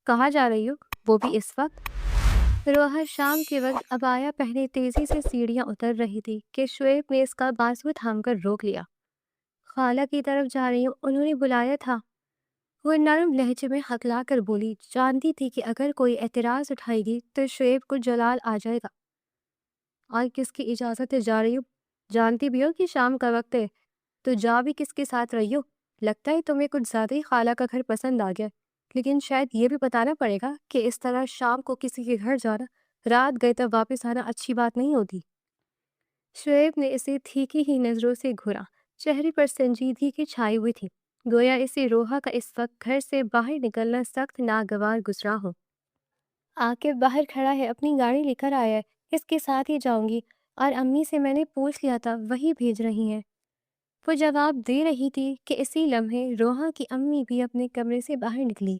کہاں جا رہی ہو؟ وہ بھی اس وقت؟ روحا شام کے وقت ابایا پہنے تیزی سے سیڑھیاں اتر رہی تھی کہ شعیب نے اس کا بازو تھام کر روک لیا۔ خالہ کی طرف جا رہی ہوں، انہوں نے بلایا تھا۔ وہ نرم لہجے میں ہکلا کر بولی، جانتی تھی کہ اگر کوئی اعتراض اٹھائے گی تو شعیب کو جلال آ جائے گا۔ اور کس کی اجازت سے جا رہی ہوں؟ جانتی بھی ہو کہ شام کا وقت ہے، تو جا بھی کس کے ساتھ رہی ہو؟ لگتا ہے تمہیں کچھ زیادہ ہی خالہ کا گھر پسند آ گیا، لیکن شاید یہ بھی بتانا پڑے گا کہ اس طرح شام کو کسی کے گھر جانا، رات گئے تب واپس آنا اچھی بات نہیں ہوتی۔ شعیب نے اسے تھیکی ہی نظروں سے گھورا، چہرے پر سنجیدگی کی چھائی ہوئی تھی، گویا اسے روحا کا اس وقت گھر سے باہر نکلنا سخت ناگوار گزرا ہو۔ عاقب باہر کھڑا ہے، اپنی گاڑی لے کر آیا ہے، اس کے ساتھ ہی جاؤں گی، اور امی سے میں نے پوچھ لیا تھا، وہی بھیج رہی ہیں۔ وہ جواب دے رہی تھی کہ اسی لمحے روحا کی امی بھی اپنے کمرے سے باہر نکلی۔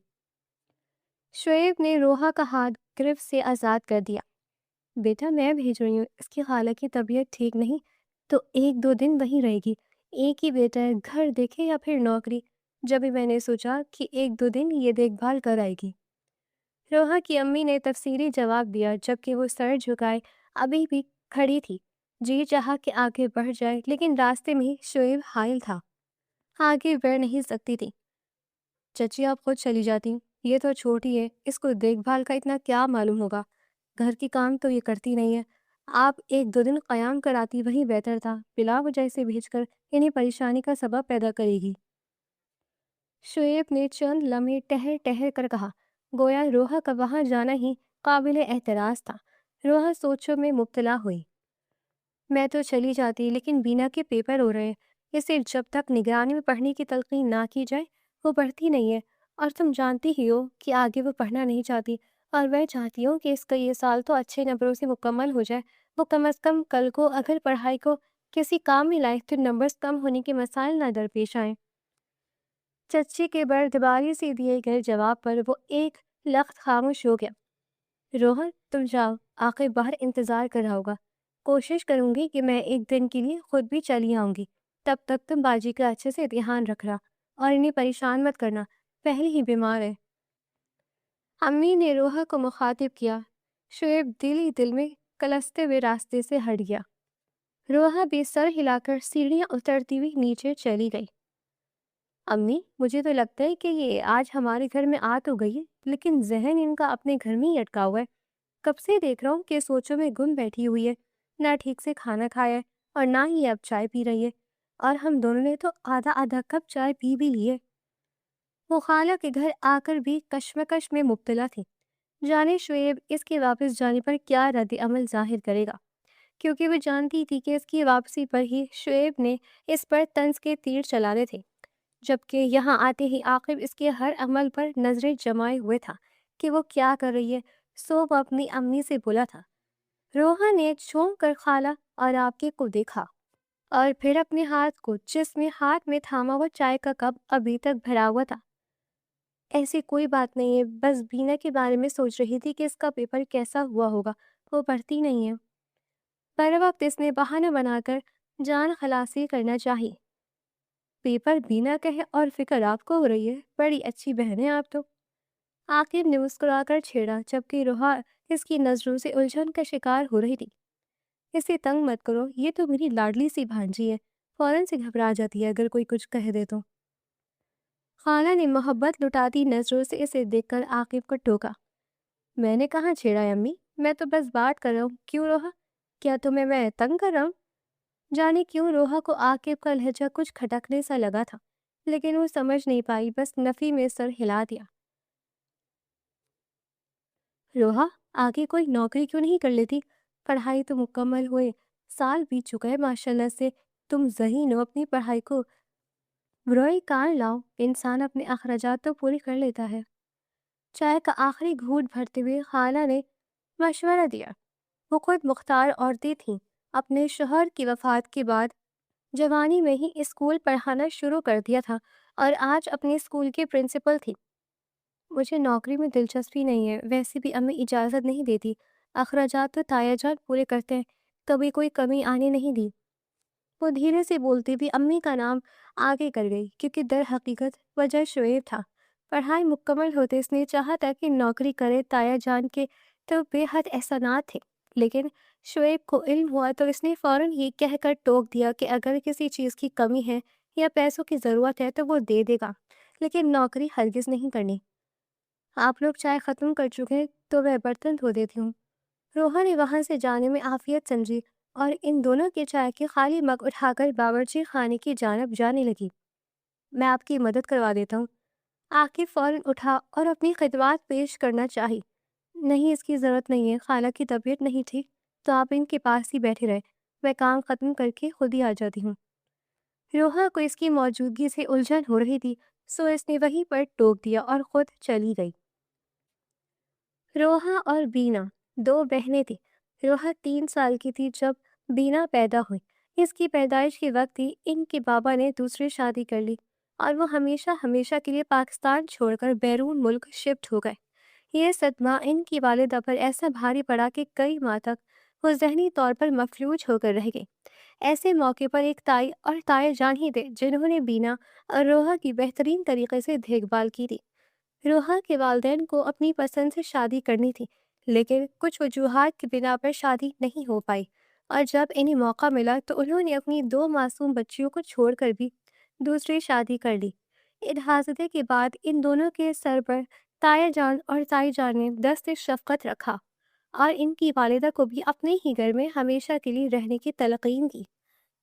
شعیب نے روحا کا ہاتھ گرفت سے آزاد کر دیا۔ بیٹا میں بھیج رہی ہوں، اس کی خالہ کی طبیعت ٹھیک نہیں تو 1-2 دن وہیں رہے گی۔ ایک ہی بیٹا ہے، گھر دیکھے یا پھر نوکری؟ جب بھی میں نے سوچا کہ 1-2 دن یہ دیکھ بھال کر آئے گی۔ روحا کی امی نے تفصیلی جواب دیا، جبکہ وہ سر جھکائے ابھی بھی کھڑی تھی۔ جی چاہا کہ آگے بڑھ جائے، لیکن راستے میں ہی شعیب حائل تھا، آگے بڑھ نہیں سکتی تھی۔ چچی آپ خود چلی جاتی، یہ تو چھوٹی ہے، اس کو دیکھ بھال کا اتنا کیا معلوم ہوگا، گھر کی کام تو یہ کرتی نہیں ہے، آپ 1-2 دن قیام کراتی وہی بہتر تھا، بلا وجہ سے بھیج کر انہیں پریشانی کا سبب پیدا کرے گی۔ شعیب نے چند لمحے ٹہر ٹہر کر کہا، گویا روحا کا وہاں جانا ہی قابل اعتراض تھا۔ روحا سوچوں میں مبتلا ہوئی۔ میں تو چلی جاتی، لیکن بینا کے پیپر ہو رہے ہیں، اسے جب تک نگرانی میں پڑھنے کی تلقین نہ کی جائے وہ پڑھتی نہیں ہے، اور تم جانتی ہی ہو کہ آگے وہ پڑھنا نہیں چاہتی، اور میں چاہتی ہوں کہ اس کا یہ سال تو اچھے نمبروں سے مکمل ہو جائے، وہ کم از کم کل کو اگر پڑھائی کو کسی کام میں لائے تو نمبرز کم ہونے کے مسائل نہ درپیش آئیں۔ چچی کے بردباری سے دیے گئے جواب پر وہ ایک لخت خاموش ہو گیا۔ روہن تم جاؤ، آخر باہر انتظار کر رہا ہوگا، کوشش کروں گی کہ میں 1 دن کے لیے خود بھی چلی آؤں گی، تب تک تم باجی کا اچھے سے دھیان رکھنا اور انہیں پریشان مت کرنا، پہلے ہی بیمار ہے۔ امی نے روحا کو مخاطب کیا۔ شعیب دل ہی دل میں کلستے ہوئے راستے سے ہٹ گیا۔ روحا بھی سر ہلا کر سیڑھیاں اترتی ہوئی نیچے چلی گئی۔ امی مجھے تو لگتا ہے کہ یہ آج ہمارے گھر میں آ تو گئی ہے، لیکن ذہن ان کا اپنے گھر میں ہی اٹکا ہوا ہے۔ کب سے دیکھ رہا ہوں کہ سوچوں میں گم بیٹھی ہوئی ہے، نہ ٹھیک سے کھانا کھایا ہے اور نہ ہی اب چائے پی رہی ہے، اور ہم دونوں نے تو آدھا آدھا کپ چائے پی بھی لی ہے۔ وہ خالہ کے گھر آ کر بھی کشمکش میں مبتلا تھی، جانے شعیب اس کے واپس جانے پر کیا رد عمل ظاہر کرے گا، کیونکہ وہ جانتی تھی کہ اس کی واپسی پر ہی شعیب نے اس پر طنز کے تیر چلانے تھے، جبکہ یہاں آتے ہی عاقب اس کے ہر عمل پر نظریں جمائے ہوئے تھا کہ وہ کیا کر رہی ہے، سو وہ اپنی امی سے بولا تھا۔ روحا نے چھونک کر خالہ اور عاقب کو دیکھا، اور پھر اپنے ہاتھ کو، جس میں ہاتھ میں تھاما ہوا چائے کا کپ ابھی تک بھرا ہوا تھا۔ ایسی کوئی بات نہیں ہے، بس بینا کے بارے میں سوچ رہی تھی کہ اس کا پیپر کیسا ہوا ہوگا، وہ پڑھتی نہیں ہے۔ پر وقت اس نے بہانہ بنا کر جان خلاصی کرنا چاہی۔ پیپر بینا کا ہے اور فکر آپ کو ہو رہی ہے، بڑی اچھی بہن ہے آپ تو۔ عاقب نے مسکرا کر چھیڑا، جبکہ روحا اس کی نظروں سے الجھن کا شکار ہو رہی تھی۔ اسے تنگ مت کرو، یہ تو میری لاڈلی سی بھانجی ہے، فوراً سے گھبرا جاتی ہے اگر کوئی کچھ کہہ دے تو۔ خالہ نے محبت لٹاتی نظروں سے اسے دیکھ کر عاقب کو ٹوکا۔ میں نے کہاں چھیڑا ہے امی، میں تو بس بات کر رہا ہوں، کیوں روحا، کیا تمہیں میں تنگ کر رہا ہوں؟ جانے کیوں روحا کو عاقب کا لہجہ کچھ کھٹکنے سا لگا تھا، لیکن وہ سمجھ نہیں پائی، بس نفی میں سر ہلا دیا۔ روحا آگے کوئی نوکری کیوں نہیں کر لیتی؟ پڑھائی تو مکمل ہوئے سال بیت چکا ہے، ماشاءاللہ سے تم ذہین ہو، اپنی پڑھائی کو بروئے کار لاؤ، انسان اپنے اخراجات تو پوری کر لیتا ہے۔ چائے کا آخری گھونٹ بھرتے ہوئے خالہ نے مشورہ دیا۔ وہ خود مختار عورتیں تھیں، اپنے شوہر کی وفات کے بعد جوانی میں ہی اسکول پڑھانا شروع کر دیا تھا، اور آج اپنے اسکول کی پرنسپل تھی۔ مجھے نوکری میں دلچسپی نہیں ہے، ویسے بھی امی اجازت نہیں دیتی، اخراجات تو تایا جان پورے کرتے ہیں، کبھی کوئی کمی آنے نہیں دی۔ وہ دھیرے سے بولتی بھی امی کا نام آگے کر گئی، کیونکہ در حقیقت وجہ شعیب تھا۔ پڑھائی مکمل ہوتے اس نے چاہا تھا کہ نوکری کرے۔ تایا جان کے تو بے حد احسانات تھے، لیکن شعیب کو علم ہوا تو اس نے فوراً یہ کہہ کر ٹوک دیا کہ اگر کسی چیز کی کمی ہے یا پیسوں کی ضرورت ہے تو وہ دے دے گا، لیکن نوکری ہرگز نہیں کرنی۔ آپ لوگ چائے ختم کر چکے تو میں برتن دھو دیتی ہوں۔ روحا نے وہاں سے جانے میں عافیت سمجھی اور ان دونوں کے چائے کے خالی مگ اٹھا کر باورچی خانے کی جانب جانے لگی۔ میں آپ کی مدد کروا دیتا ہوں۔ عاقب فوراً اٹھا اور اپنی خدمات پیش کرنا چاہی۔ نہیں، اس کی ضرورت نہیں ہے، خالہ کی طبیعت نہیں ٹھیک تو آپ ان کے پاس ہی بیٹھے رہے، میں کام ختم کر کے خود ہی آ جاتی ہوں۔ روحا کو اس کی موجودگی سے الجھن ہو رہی تھی، سو اس نے وہیں پر ٹوک دیا اور خود چلی گئی۔ روحا اور بینا دو بہنیں تھیں۔ روحا 3 سال کی تھی جب بینا پیدا ہوئی۔ اس کی پیدائش کے وقت ہی ان کے بابا نے دوسری شادی کر لی اور وہ ہمیشہ کے لیے پاکستان چھوڑ کر بیرون ملک شفٹ ہو گئے۔ یہ صدمہ ان کی والدہ پر ایسا بھاری پڑا کہ کئی ماہ تک وہ ذہنی طور پر مفلوج ہو کر رہ گئی۔ ایسے موقع پر ایک تائی اور تایا جان ہی تھے جنہوں نے بینا اور روحا کی بہترین طریقے سے دیکھ بھال کی تھی۔ روحا کے والدین کو اپنی پسند سے شادی کرنی تھی، لیکن کچھ وجوہات کی بنا پر شادی نہیں ہو پائی، اور جب انہیں موقع ملا تو انہوں نے اپنی 2 معصوم بچیوں کو چھوڑ کر بھی دوسری شادی کر لی۔ ان حادثے کے بعد ان دونوں کے سر پر تایا جان اور تائی جان نے دست شفقت رکھا اور ان کی والدہ کو بھی اپنے ہی گھر میں ہمیشہ کے لیے رہنے کی تلقین کی۔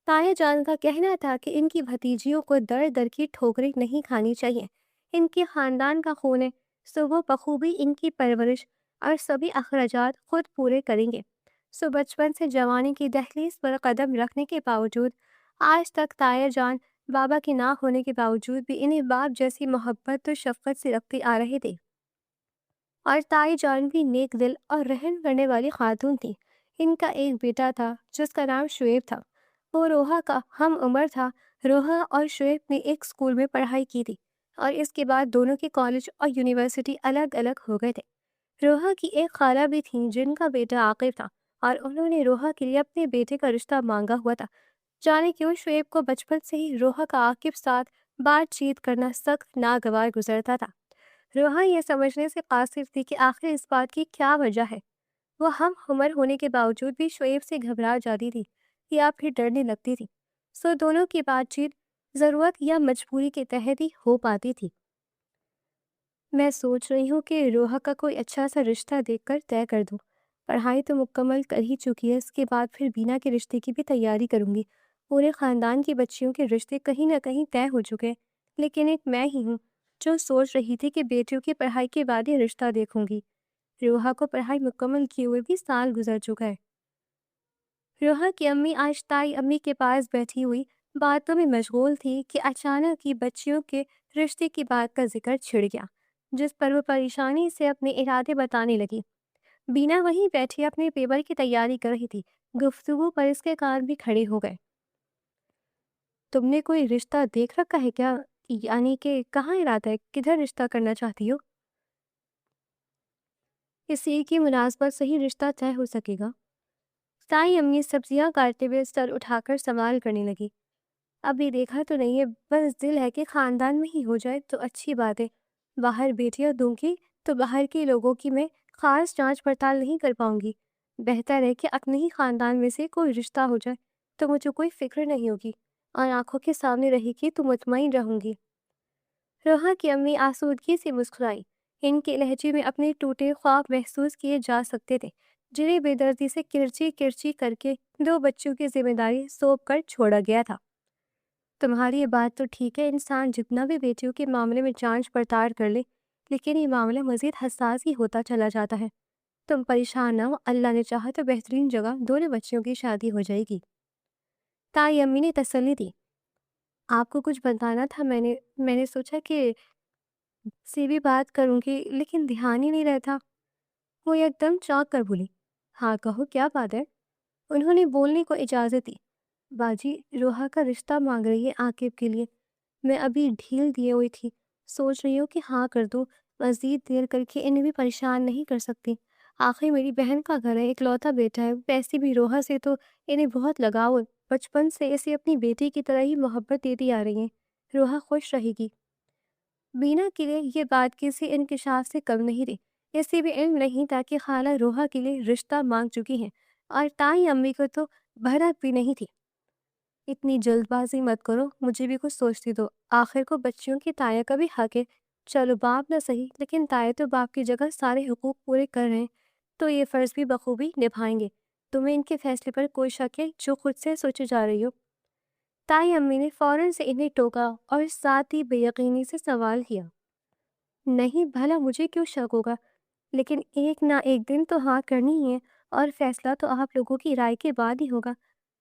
تایا جان کا کہنا تھا کہ ان کی بھتیجیوں کو در در کی ٹھوکریں نہیں کھانی چاہیے، ان کے خاندان کا خون ہے، سو وہ بخوبی ان کی پرورش اور سبھی اخراجات خود پورے کریں گے۔ سو بچپن سے جوانی کی دہلیز پر قدم رکھنے کے باوجود آج تک تایا جان بابا کے نہ ہونے کے باوجود بھی انہیں باپ جیسی محبت و شفقت سے رکھتے آ رہے تھے، اور تائی جان بھی نیک دل اور رحم کرنے والی خاتون تھی۔ ان کا ایک بیٹا تھا جس کا نام شعیب تھا، وہ روحا کا ہم عمر تھا۔ روحا اور شعیب نے ایک اسکول میں پڑھائی کی تھی اور اس کے بعد دونوں کے کالج اور یونیورسٹی الگ الگ ہو گئے تھے۔ روحا کی ایک خالہ بھی تھیں جن کا بیٹا عاقب تھا اور انہوں نے روحا کے لیے اپنے بیٹے کا رشتہ مانگا ہوا تھا۔ جانے کیوں شعیب کو بچپن سے ہی روحا کا عاقب ساتھ بات چیت کرنا سخت ناگوار گزرتا تھا۔ روحا یہ سمجھنے سے قاصر تھی کہ آخر اس بات کی کیا وجہ ہے۔ وہ ہم عمر ہونے کے باوجود بھی شعیب سے گھبرا جاتی تھی یا پھر ڈرنے لگتی تھی، سو دونوں کی بات چیت ضرورت یا مجبوری کے تحت ہی ہو پاتی تھی۔ میں سوچ رہی ہوں کہ روحا کا کوئی اچھا سا رشتہ دیکھ کر طے کر دوں۔ پڑھائی تو مکمل کر ہی چکی ہے، اس کے بعد پھر بینا کے رشتے کی بھی تیاری کروں گی۔ پورے خاندان کی بچیوں کے رشتے کہیں نہ کہیں طے ہو چکے، لیکن ایک میں ہی ہوں جو سوچ رہی تھی کہ بیٹیوں کی پڑھائی کے بعد ہی رشتہ دیکھوں گی۔ روحا کو پڑھائی مکمل کیے ہوئے بھی سال گزر چکا ہے۔ روحا کی امی آج تائی امی کے پاس بیٹھی ہوئی باتوں میں مشغول تھی کہ اچانک ہی بچیوں کے رشتے کی بات کا ذکر چھڑ گیا، جس پر وہ پریشانی سے اپنے ارادے بتانے لگی۔ بینا وہیں بیٹھی اپنے پیپر کی تیاری کر رہی تھی، گفتگو پر اس کے کان بھی کھڑے ہو گئے۔ تم نے کوئی رشتہ دیکھ رکھا ہے کیا؟ یعنی کہ کہاں ارادہ ہے، کدھر رشتہ کرنا چاہتی ہو؟ اسی کی مناسبت سے ہی رشتہ طے ہو سکے گا۔ تائی امی سبزیاں کاٹتے ہوئے سر اٹھا کر سوال کرنے لگی۔ ابھی دیکھا تو نہیں ہے، بس دل ہے کہ خاندان میں ہی ہو جائے تو اچھی بات ہے۔ باہر بیٹیاں دوں گی تو باہر کے لوگوں کی میں خاص جانچ پڑتال نہیں کر پاؤں گی۔ بہتر ہے کہ اپنے ہی خاندان میں سے کوئی رشتہ ہو جائے تو مجھے کوئی فکر نہیں ہوگی اور آنکھوں کے سامنے رہے گی تو مطمئن رہوں گی۔ روحا کی امی آسودگی سے مسکرائی۔ ان کے لہجے میں اپنے ٹوٹے خواب محسوس کیے جا سکتے تھے جنہیں بے دردی سے کرچی کرچی کر کے 2 بچوں کی ذمہ داری سونپ کر چھوڑا گیا تھا۔ تمہاری یہ بات تو ٹھیک ہے، انسان جتنا بھی بیٹیوں کے معاملے میں جانچ پڑتال کر لے، لیکن یہ معاملہ مزید حساس ہی ہوتا چلا جاتا ہے۔ تم پریشان نہ ہو، اللہ نے چاہا تو بہترین جگہ دونوں بچیوں کی شادی ہو جائے گی۔ تائی امی نے تسلی دی۔ آپ کو کچھ بتانا تھا، میں نے سوچا کہ سے بھی بات کروں گی، لیکن دھیان ہی نہیں رہتا۔ وہ ایک دم چونک کر بولی۔ ہاں کہو، کیا بات ہے؟ انہوں نے بولنے کو اجازت دی۔ باجی، روحا کا رشتہ مانگ رہی ہے عاقب کے لیے۔ میں ابھی ڈھیل دیے ہوئی تھی، سوچ رہی ہوں کہ ہاں کر دوں، مزید دیر کر کے انہیں بھی پریشان نہیں کر سکتی۔ آخر میری بہن کا گھر ہے، اکلوتا بیٹا ہے، ویسے بھی روحا سے تو انہیں بہت لگاؤ ہے، بچپن سے اسے اپنی بیٹی کی طرح ہی محبت دیتی آ رہی ہیں۔ روحا خوش رہے گی۔ بینا کے لیے یہ بات کسی انکشاف سے کم نہیں تھی۔ اسے بھی علم نہیں تھا کہ خالہ روحا کے لیے رشتہ مانگ چکی ہیں، اور تائیں امی کو تو بھنک بھی نہیں تھی۔ اتنی جلد بازی مت کرو، مجھے بھی کچھ سوچتی دو، آخر کو بچیوں کی تایا کا بھی حق ہے۔ چلو باپ نہ صحیح، لیکن تایا تو باپ کی جگہ سارے حقوق پورے کر رہے ہیں، تو یہ فرض بھی بخوبی نبھائیں گے۔ تمہیں ان کے فیصلے پر کوئی شک ہے جو خود سے سوچے جا رہی ہو؟ تائی امی نے فوراً سے انہیں ٹوکا اور ساتھ ہی بے یقینی سے سوال کیا۔ نہیں، بھلا مجھے کیوں شک ہوگا؟ لیکن ایک نہ ایک دن تو ہاں کرنی ہی ہے، اور فیصلہ تو آپ لوگوں کی رائے کے بعد ہی ہوگا۔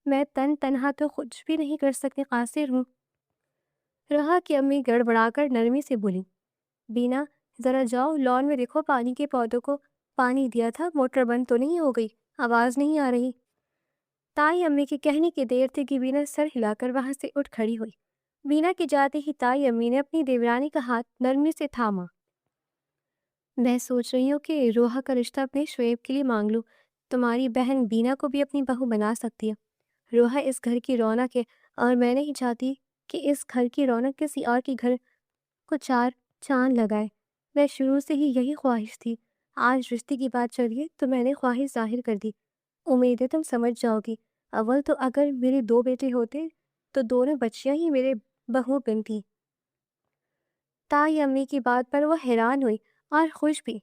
میں تنہا تو کچھ بھی نہیں کر سکتی، قاصر ہوں۔ رہا کی امی گڑبڑا کر نرمی سے بولی، بینا ذرا جاؤ لان میں دیکھو، پانی کے پودوں کو پانی دیا تھا، موٹر بند تو نہیں ہو گئی؟ آواز نہیں آ رہی۔ تائی امی کے کہنے کی دیر تھی کہ بینا سر ہلا کر وہاں سے اٹھ کھڑی ہوئی۔ بینا کے جاتے ہی تائی امی نے اپنی دیورانی کا ہاتھ نرمی سے تھاما۔ میں سوچ رہی ہوں کہ روحا کا رشتہ اپنے شعیب کے لیے مانگ لوں، تمہاری بہن بینا کو بھی اپنی بہو بنا سکتی ہے۔ روحا اس گھر کی رونق ہے، اور میں نہیں چاہتی کہ اس گھر کی رونق کسی اور کے گھر کو چار چاند لگائے۔ میں شروع سے ہی یہی خواہش تھی، آج رشتے کی بات چلی ہے تو میں نے خواہش ظاہر کر دی۔ امید ہے تم سمجھ جاؤ گی۔ اول تو اگر میرے 2 بیٹے ہوتے تو دونوں بچیاں ہی میرے بہو بنتی۔ تائی امی کی بات پر وہ حیران ہوئی اور خوش بھی۔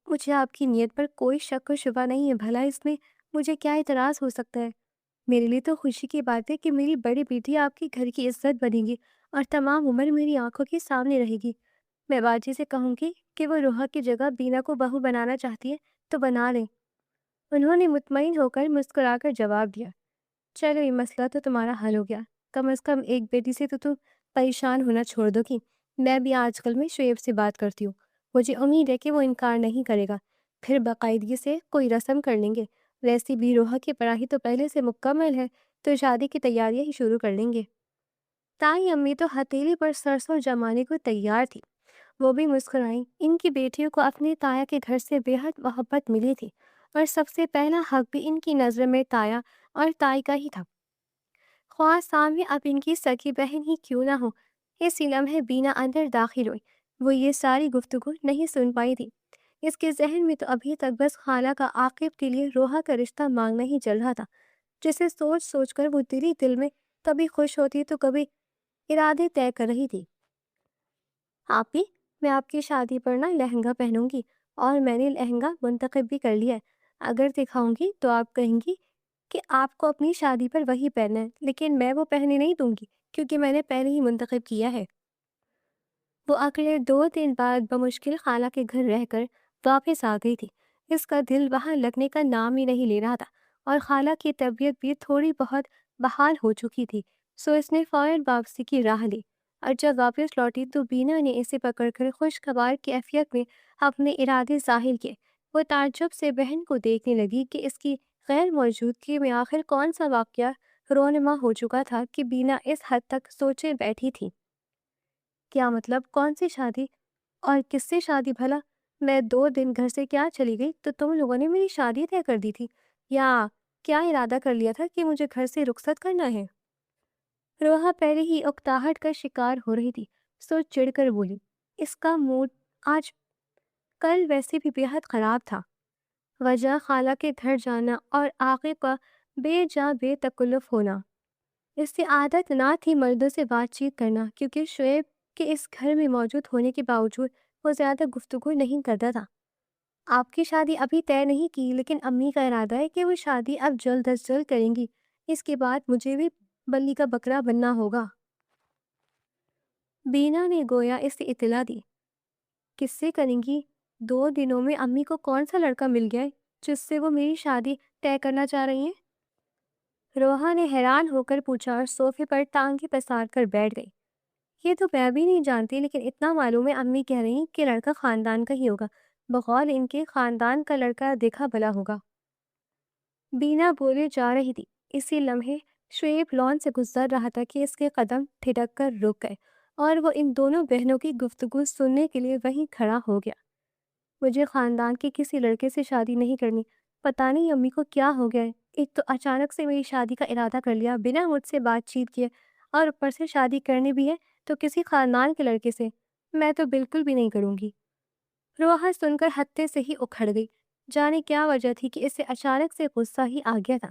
مجھے آپ کی نیت پر کوئی شک و شبہ نہیں ہے، بھلا اس میں مجھے کیا اعتراض ہو سکتا ہے؟ میرے لیے تو خوشی کی بات ہے کہ میری بڑی بیٹی آپ کے گھر کی عزت بنے گی اور تمام عمر میری آنکھوں کے سامنے رہے گی۔ میں باجی سے کہوں گی کہ وہ روحا کی جگہ بینا کو بہو بنانا چاہتی ہے تو بنا لیں۔ انہوں نے مطمئن ہو کر مسکرا کر جواب دیا، چلو یہ مسئلہ تو تمہارا حل ہو گیا، کم از کم ایک بیٹی سے تو تم پریشان ہونا چھوڑ دو گی۔ میں بھی آج کل میں شعیب سے بات کرتی ہوں، مجھے امید ہے کہ وہ انکار نہیں کرے گا، پھر باقاعدگی سے کوئی رسم کر لیں گے۔ ویسی بھی روحا کی پڑھائی تو پہلے سے مکمل ہے، تو شادی کی تیاریاں ہی شروع کر لیں گے۔ تائی امی تو ہتھیلی پر سرسوں جمانے کو تیار تھی، وہ بھی مسکرائیں۔ ان کی بیٹیوں کو اپنے تایا کے گھر سے بے حد محبت ملی تھی، اور سب سے پہلا حق بھی ان کی نظر میں تایا اور تائی کا ہی تھا، خواہ سامنے اب ان کی سکی بہن ہی کیوں نہ ہو۔ اسی لمحے بینا اندر داخل ہوئی، وہ یہ ساری گفتگو نہیں سن پائی تھی۔ اس کے ذہن میں تو ابھی تک بس خالہ کا عاقب کے لیے روحا کا رشتہ مانگنا ہی چل رہا تھا، جسے سوچ سوچ کر وہ دل میں کبھی خوش ہوتی تو کبھی ارادے طے کر رہی تھی۔ آپی، میں آپ کی شادی پر نا لہنگا پہنوں گی، اور میں نے لہنگا منتخب بھی کر لیا ہے۔ اگر دکھاؤں گی تو آپ کہیں گی کہ آپ کو اپنی شادی پر وہی پہننا ہے، لیکن میں وہ پہننے نہیں دوں گی کیونکہ میں نے پہلے ہی منتخب کیا ہے۔ وہ اگلے 2 دن بعد بمشکل خالہ کے گھر رہ کر واپس آ گئی تھی۔ اس کا دل وہاں لگنے کا نام ہی نہیں لے رہا تھا، اور خالہ کی طبیعت بھی تھوڑی بہت بحال ہو چکی تھی، سو اس نے فوراً واپسی کی راہ لی۔ اور جب واپس لوٹی تو بینا نے اسے پکڑ کر خوشگوار کیفیت میں اپنے ارادے ظاہر کیے۔ وہ تعجب سے بہن کو دیکھنے لگی کہ اس کی غیر موجودگی میں آخر کون سا واقعہ رونما ہو چکا تھا کہ بینا اس حد تک سوچے بیٹھی تھی۔ کیا مطلب؟ کون سی شادی؟ اور کس سے شادی بھلا؟ میں 2 دن گھر سے کیا چلی گئی تو تم لوگوں نے میری شادی طے کر دی تھی، یا کیا ارادہ کر لیا تھا کہ مجھے گھر سے رخصت کرنا ہے؟ روحا پہلے ہی اکتاہٹ کا شکار ہو رہی تھی، سو چڑھ کر بولی، اس کا موڈ آج کل ویسے بھی بے حد خراب تھا۔ وجہ خالہ کے گھر جانا اور آقے کا بے جا بے تکلف ہونا۔ اس سے عادت نہ تھی مردوں سے بات چیت کرنا، کیونکہ شعیب کے اس گھر میں موجود ہونے کے باوجود وہ زیادہ گفتگو نہیں کرتا تھا۔ آپ کی شادی ابھی طے نہیں کی، لیکن امی کا ارادہ ہے کہ وہ شادی اب جلد از جلد کریں گی، اس کے بعد مجھے بھی بلی کا بکرا بننا ہوگا۔ بینا نے گویا اسے اطلاع دی۔ کس سے کریں گی؟ 2 دنوں میں امی کو کون سا لڑکا مل گیا ہے جس سے وہ میری شادی طے کرنا چاہ رہی ہیں؟ روحا نے حیران ہو کر پوچھا اور صوفے پر ٹانگیں پسار کر بیٹھ گئی۔ یہ تو میں بھی نہیں جانتی، لیکن اتنا معلوم ہے امی کہہ رہی ہیں کہ لڑکا خاندان کا ہی ہوگا، بقول ان کے خاندان کا لڑکا دیکھا بھلا ہوگا۔ بینا بولے جا رہی تھی، اسی لمحے شعیب لان سے گزر رہا تھا کہ اس کے قدم تھڑک کر رک گئے، اور وہ ان دونوں بہنوں کی گفتگو سننے کے لیے وہیں کھڑا ہو گیا۔ مجھے خاندان کے کسی لڑکے سے شادی نہیں کرنی، پتہ نہیں امی کو کیا ہو گیا ہے، ایک تو اچانک سے میری شادی کا ارادہ کر لیا بنا مجھ سے بات چیت کیے، اور اوپر سے شادی کرنی بھی ہے تو کسی خاندان کے لڑکے سے۔ میں تو بالکل بھی نہیں کروں گی۔ روحا سن کر ہتے سے ہی اکھڑ گئی۔ جانے کیا وجہ تھی کہ اسے اچانک سے غصہ ہی آ گیا تھا۔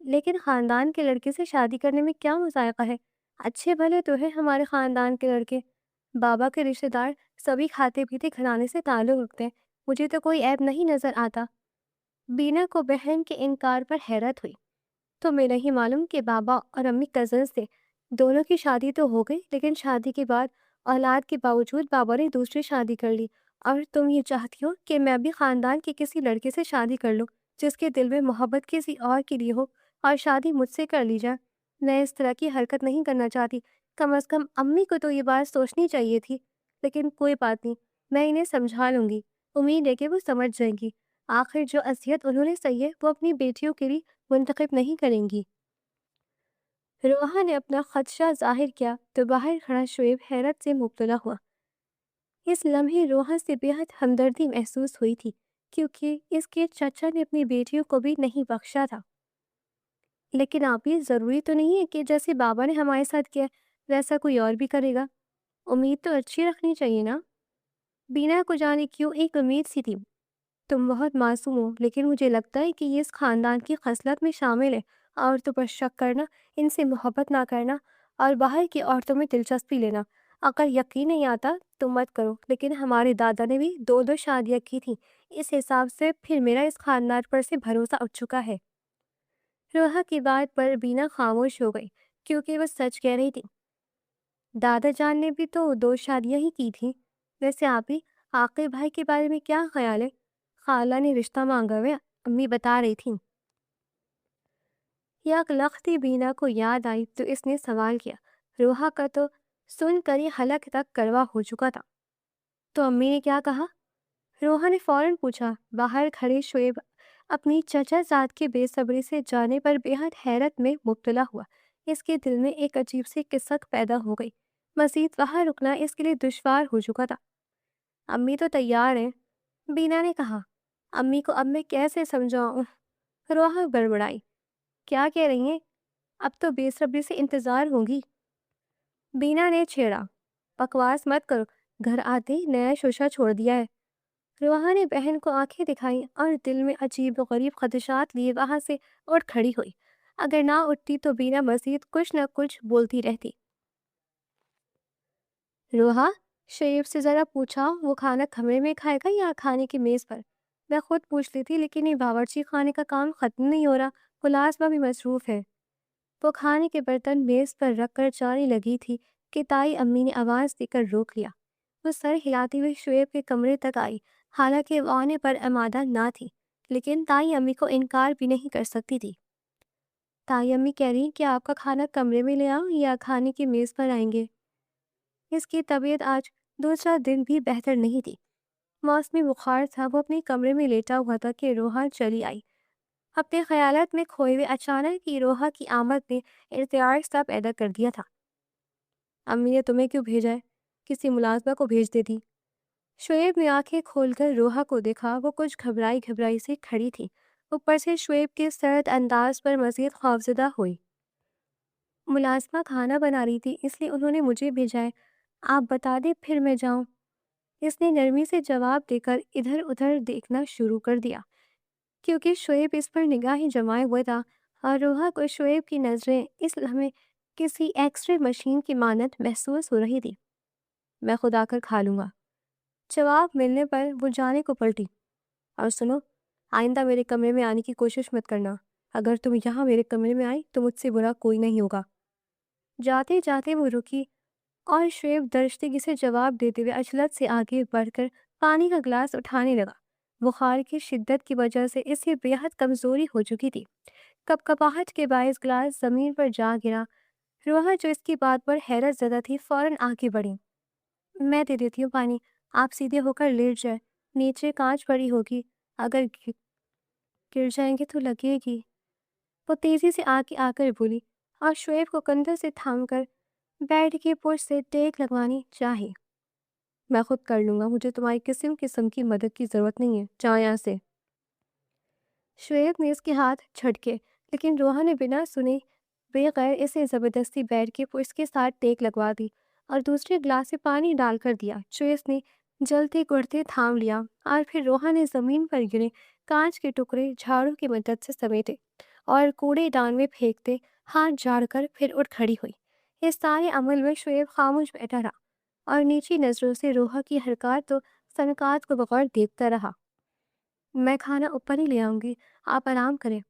لیکن خاندان کے لڑکے سے شادی کرنے میں کیا مذائقہ ہے؟ اچھے بھلے تو ہے ہمارے خاندان کے لڑکے، بابا کے رشتے دار سبھی کھاتے پیتے گھرانے سے تعلق رکھتے ہیں، مجھے تو کوئی عیب نہیں نظر آتا۔ بینا کو بہن کے انکار پر حیرت ہوئی۔ تمہیں نہیں معلوم کہ بابا اور امی کزنز تھے، دونوں کی شادی تو ہو گئی، لیکن شادی کے بعد اولاد کے باوجود بابا نے دوسری شادی کر لی، اور تم یہ چاہتی ہو کہ میں بھی خاندان کے کسی لڑکے سے شادی کر لوں جس کے دل میں محبت کسی اور کے لیے ہو، اور شادی مجھ سے کر لی جائے۔ میں اس طرح کی حرکت نہیں کرنا چاہتی، کم از کم امی کو تو یہ بات سوچنی چاہیے تھی، لیکن کوئی بات نہیں، میں انہیں سمجھا لوں گی، امید ہے کہ وہ سمجھ جائیں گی۔ آخر جو اذیت انہوں نے سہی ہے وہ اپنی بیٹیوں کے لیے منتخب نہیں کریں گی۔ روحا نے اپنا خدشہ ظاہر کیا تو باہر کھڑا شعیب حیرت سے مبتلا ہوا۔ اس لمحے روحا سے بےحد ہمدردی محسوس ہوئی تھی، کیونکہ اس کے چچا نے اپنی بیٹیوں کو بھی نہیں بخشا تھا۔ لیکن آپ یہ ضروری تو نہیں ہے کہ جیسے بابا نے ہمارے ساتھ کیا ویسا کوئی اور بھی کرے گا، امید تو اچھی رکھنی چاہیے نا۔ بینا کو جانے کیوں ایک امید سی تھی۔ تم بہت معصوم ہو، لیکن مجھے لگتا ہے کہ یہ اس خاندان کی خصلت میں شامل ہے، عورتوں پر شک کرنا، ان سے محبت نہ کرنا، اور باہر کی عورتوں میں دلچسپی لینا۔ اگر یقین نہیں آتا تو مت کرو، لیکن ہمارے دادا نے بھی 2 شادیاں کی تھیں، اس حساب سے پھر میرا اس خاندان پر سے بھروسہ اٹھ چکا ہے۔ روحا کی بات پر بینا خاموش ہو گئی، کیونکہ وہ سچ کہہ رہی تھی۔ دادا جان نے بھی تو 2 شادیاں ہی کی تھیں۔ ویسے آپ ہی عاقب بھائی کے بارے میں کیا خیال ہے؟ خالہ نے رشتہ مانگا ہوا ہے، امی بتا رہی تھیں۔ یک لختی بینا کو یاد آئی تو اس نے سوال کیا۔ روحا کا تو سن کر ہی حلق تک کڑوا ہو چکا تھا۔ تو امی نے کیا کہا؟ روحا نے فوراً پوچھا۔ باہر کھڑے شعیب اپنی چچا زاد کے بے صبری سے جانے پر بےحد حیرت میں مبتلا ہوا۔ اس کے دل میں ایک عجیب سی کسک پیدا ہو گئی۔ مزید وہاں رکنا اس کے لیے دشوار ہو چکا تھا۔ امی تو تیار ہیں، بینا نے کہا۔ امی کو اب میں کیسے سمجھاؤں؟ روحا بڑبڑائی۔ کیا کہہ رہی ہیں؟ اب تو بے صبری سے انتظار ہوگی۔ بینا نے چھیڑا۔ بکواس مت کرو، گھر آتے ہی نیا شوشہ چھوڑ دیا ہے۔ روحا نے بہن کو آنکھیں دکھائیں اور دل میں عجیب و غریب خدشات لیے وہاں سے اٹھ کھڑی ہوئی۔ اگر نہ اٹھتی تو بینا مزید کچھ نہ کچھ بولتی رہتی۔ روحا، شعیب سے ذرا پوچھا وہ کھانا کمرے میں کھائے گا یا کھانے کی میز پر؟ میں خود پوچھ لی تھی، لیکن یہ باورچی خانے کا کام ختم نہیں ہو رہا، ملازمہ بھی مصروف ہے۔ وہ کھانے کے برتن میز پر رکھ کر جانے لگی تھی کہ تائی امی نے آواز دے کر روک لیا۔ وہ سر ہلاتی ہوئی شعیب کے کمرے تک آئی، حالانکہ وہ آنے پر آمادہ نہ تھی، لیکن تائی امی کو انکار بھی نہیں کر سکتی تھی۔ تائی امی کہہ رہی کہ آپ کا کھانا کمرے میں لے آؤ یا کھانے کی میز پر آئیں گے؟ اس کی طبیعت آج دوسرا دن بھی بہتر نہیں تھی، موسمی بخار تھا۔ وہ اپنے کمرے میں لیٹا ہوا تھا کہ روحا چلی آئی۔ اپنے خیالات میں کھوئے ہوئے اچانک ہی روحا کی آمد نے ارتعاش سا پیدا کر دیا تھا۔ امی نے تمہیں کیوں بھیجا ہے؟ کسی ملازمہ کو بھیج دیتی۔ شعیب نے آنکھیں کھول کر روحا کو دیکھا۔ وہ کچھ گھبرائی سے کھڑی تھی، اوپر سے شعیب کے سرد انداز پر مزید خوفزدہ ہوئی۔ ملازمہ کھانا بنا رہی تھی، اس لیے انہوں نے مجھے بھیجا ہے، آپ بتا دیں پھر میں جاؤں؟ اس نے نرمی سے جواب دے کر ادھر ادھر دیکھنا شروع کر دیا، کیونکہ شعیب اس پر نگاہیں جمائے ہوئے تھا، اور روحا کو شعیب کی نظریں اس لمحے کسی ایکس رے مشین کی مانند محسوس ہو رہی تھی۔ میں خود آ کر کھا لوں گا۔ جواب ملنے پر وہ جانے کو پلٹی۔ اور سنو، آئندہ میرے کمرے میں آنے کی کوشش مت کرنا۔ اگر تم یہاں میرے کمرے میں آئی تو مجھ سے برا کوئی نہیں ہوگا۔ جاتے جاتے وہ رکی، اور شعیب درشتگی سے جواب دیتے ہوئے عجلت سے آگے بڑھ کر پانی کا گلاس اٹھانے لگا۔ بخار کی شدت کی وجہ سے اسے بےحد کمزوری ہو چکی تھی۔ کپکپاہٹ کے باعث گلاس زمین پر جا گرا۔ روحا جو اس کی بات پر حیرت زدہ تھی فوراً آگے بڑھی۔ میں دے دیتی ہوں پانی، آپ سیدھے ہو کر لیٹ جائے، نیچے کانچ پڑی ہوگی، اگر گر جائیں گے تو لگے گی۔ وہ تیزی سے آگے آ کر بولی، اور شعیب کو کندھے سے تھام کر بیڈ کی پشت سے ٹیک لگوانی چاہی۔ میں خود کر لوں گا، مجھے تمہاری قسم کی مدد کی ضرورت نہیں ہے، جاؤ یہاں سے۔ شعیب نے اس کے ہاتھ جھٹکے، لیکن روحا نے بنا سنے بغیر اسے زبردستی بیڈ کی پشت کے ساتھ ٹیک لگوا دی، اور دوسرے گلاس سے پانی ڈال کر دیا جو اس نے جلتے گڑتے تھام لیا، اور پھر روحا نے زمین پر گرے کانچ کے ٹکڑے جھاڑو کی مدد سے سمیٹے اور کوڑے دان میں پھینکتے ہاتھ جھاڑ کر پھر اٹھ کھڑی ہوئی۔ اس سارے عمل میں شعیب خاموش بیٹھا رہا اور نیچی نظروں سے روحا کی حرکات و سنکات کو بغور دیکھتا رہا۔ میں کھانا اوپر ہی لے آؤں گی، آپ آرام کریں۔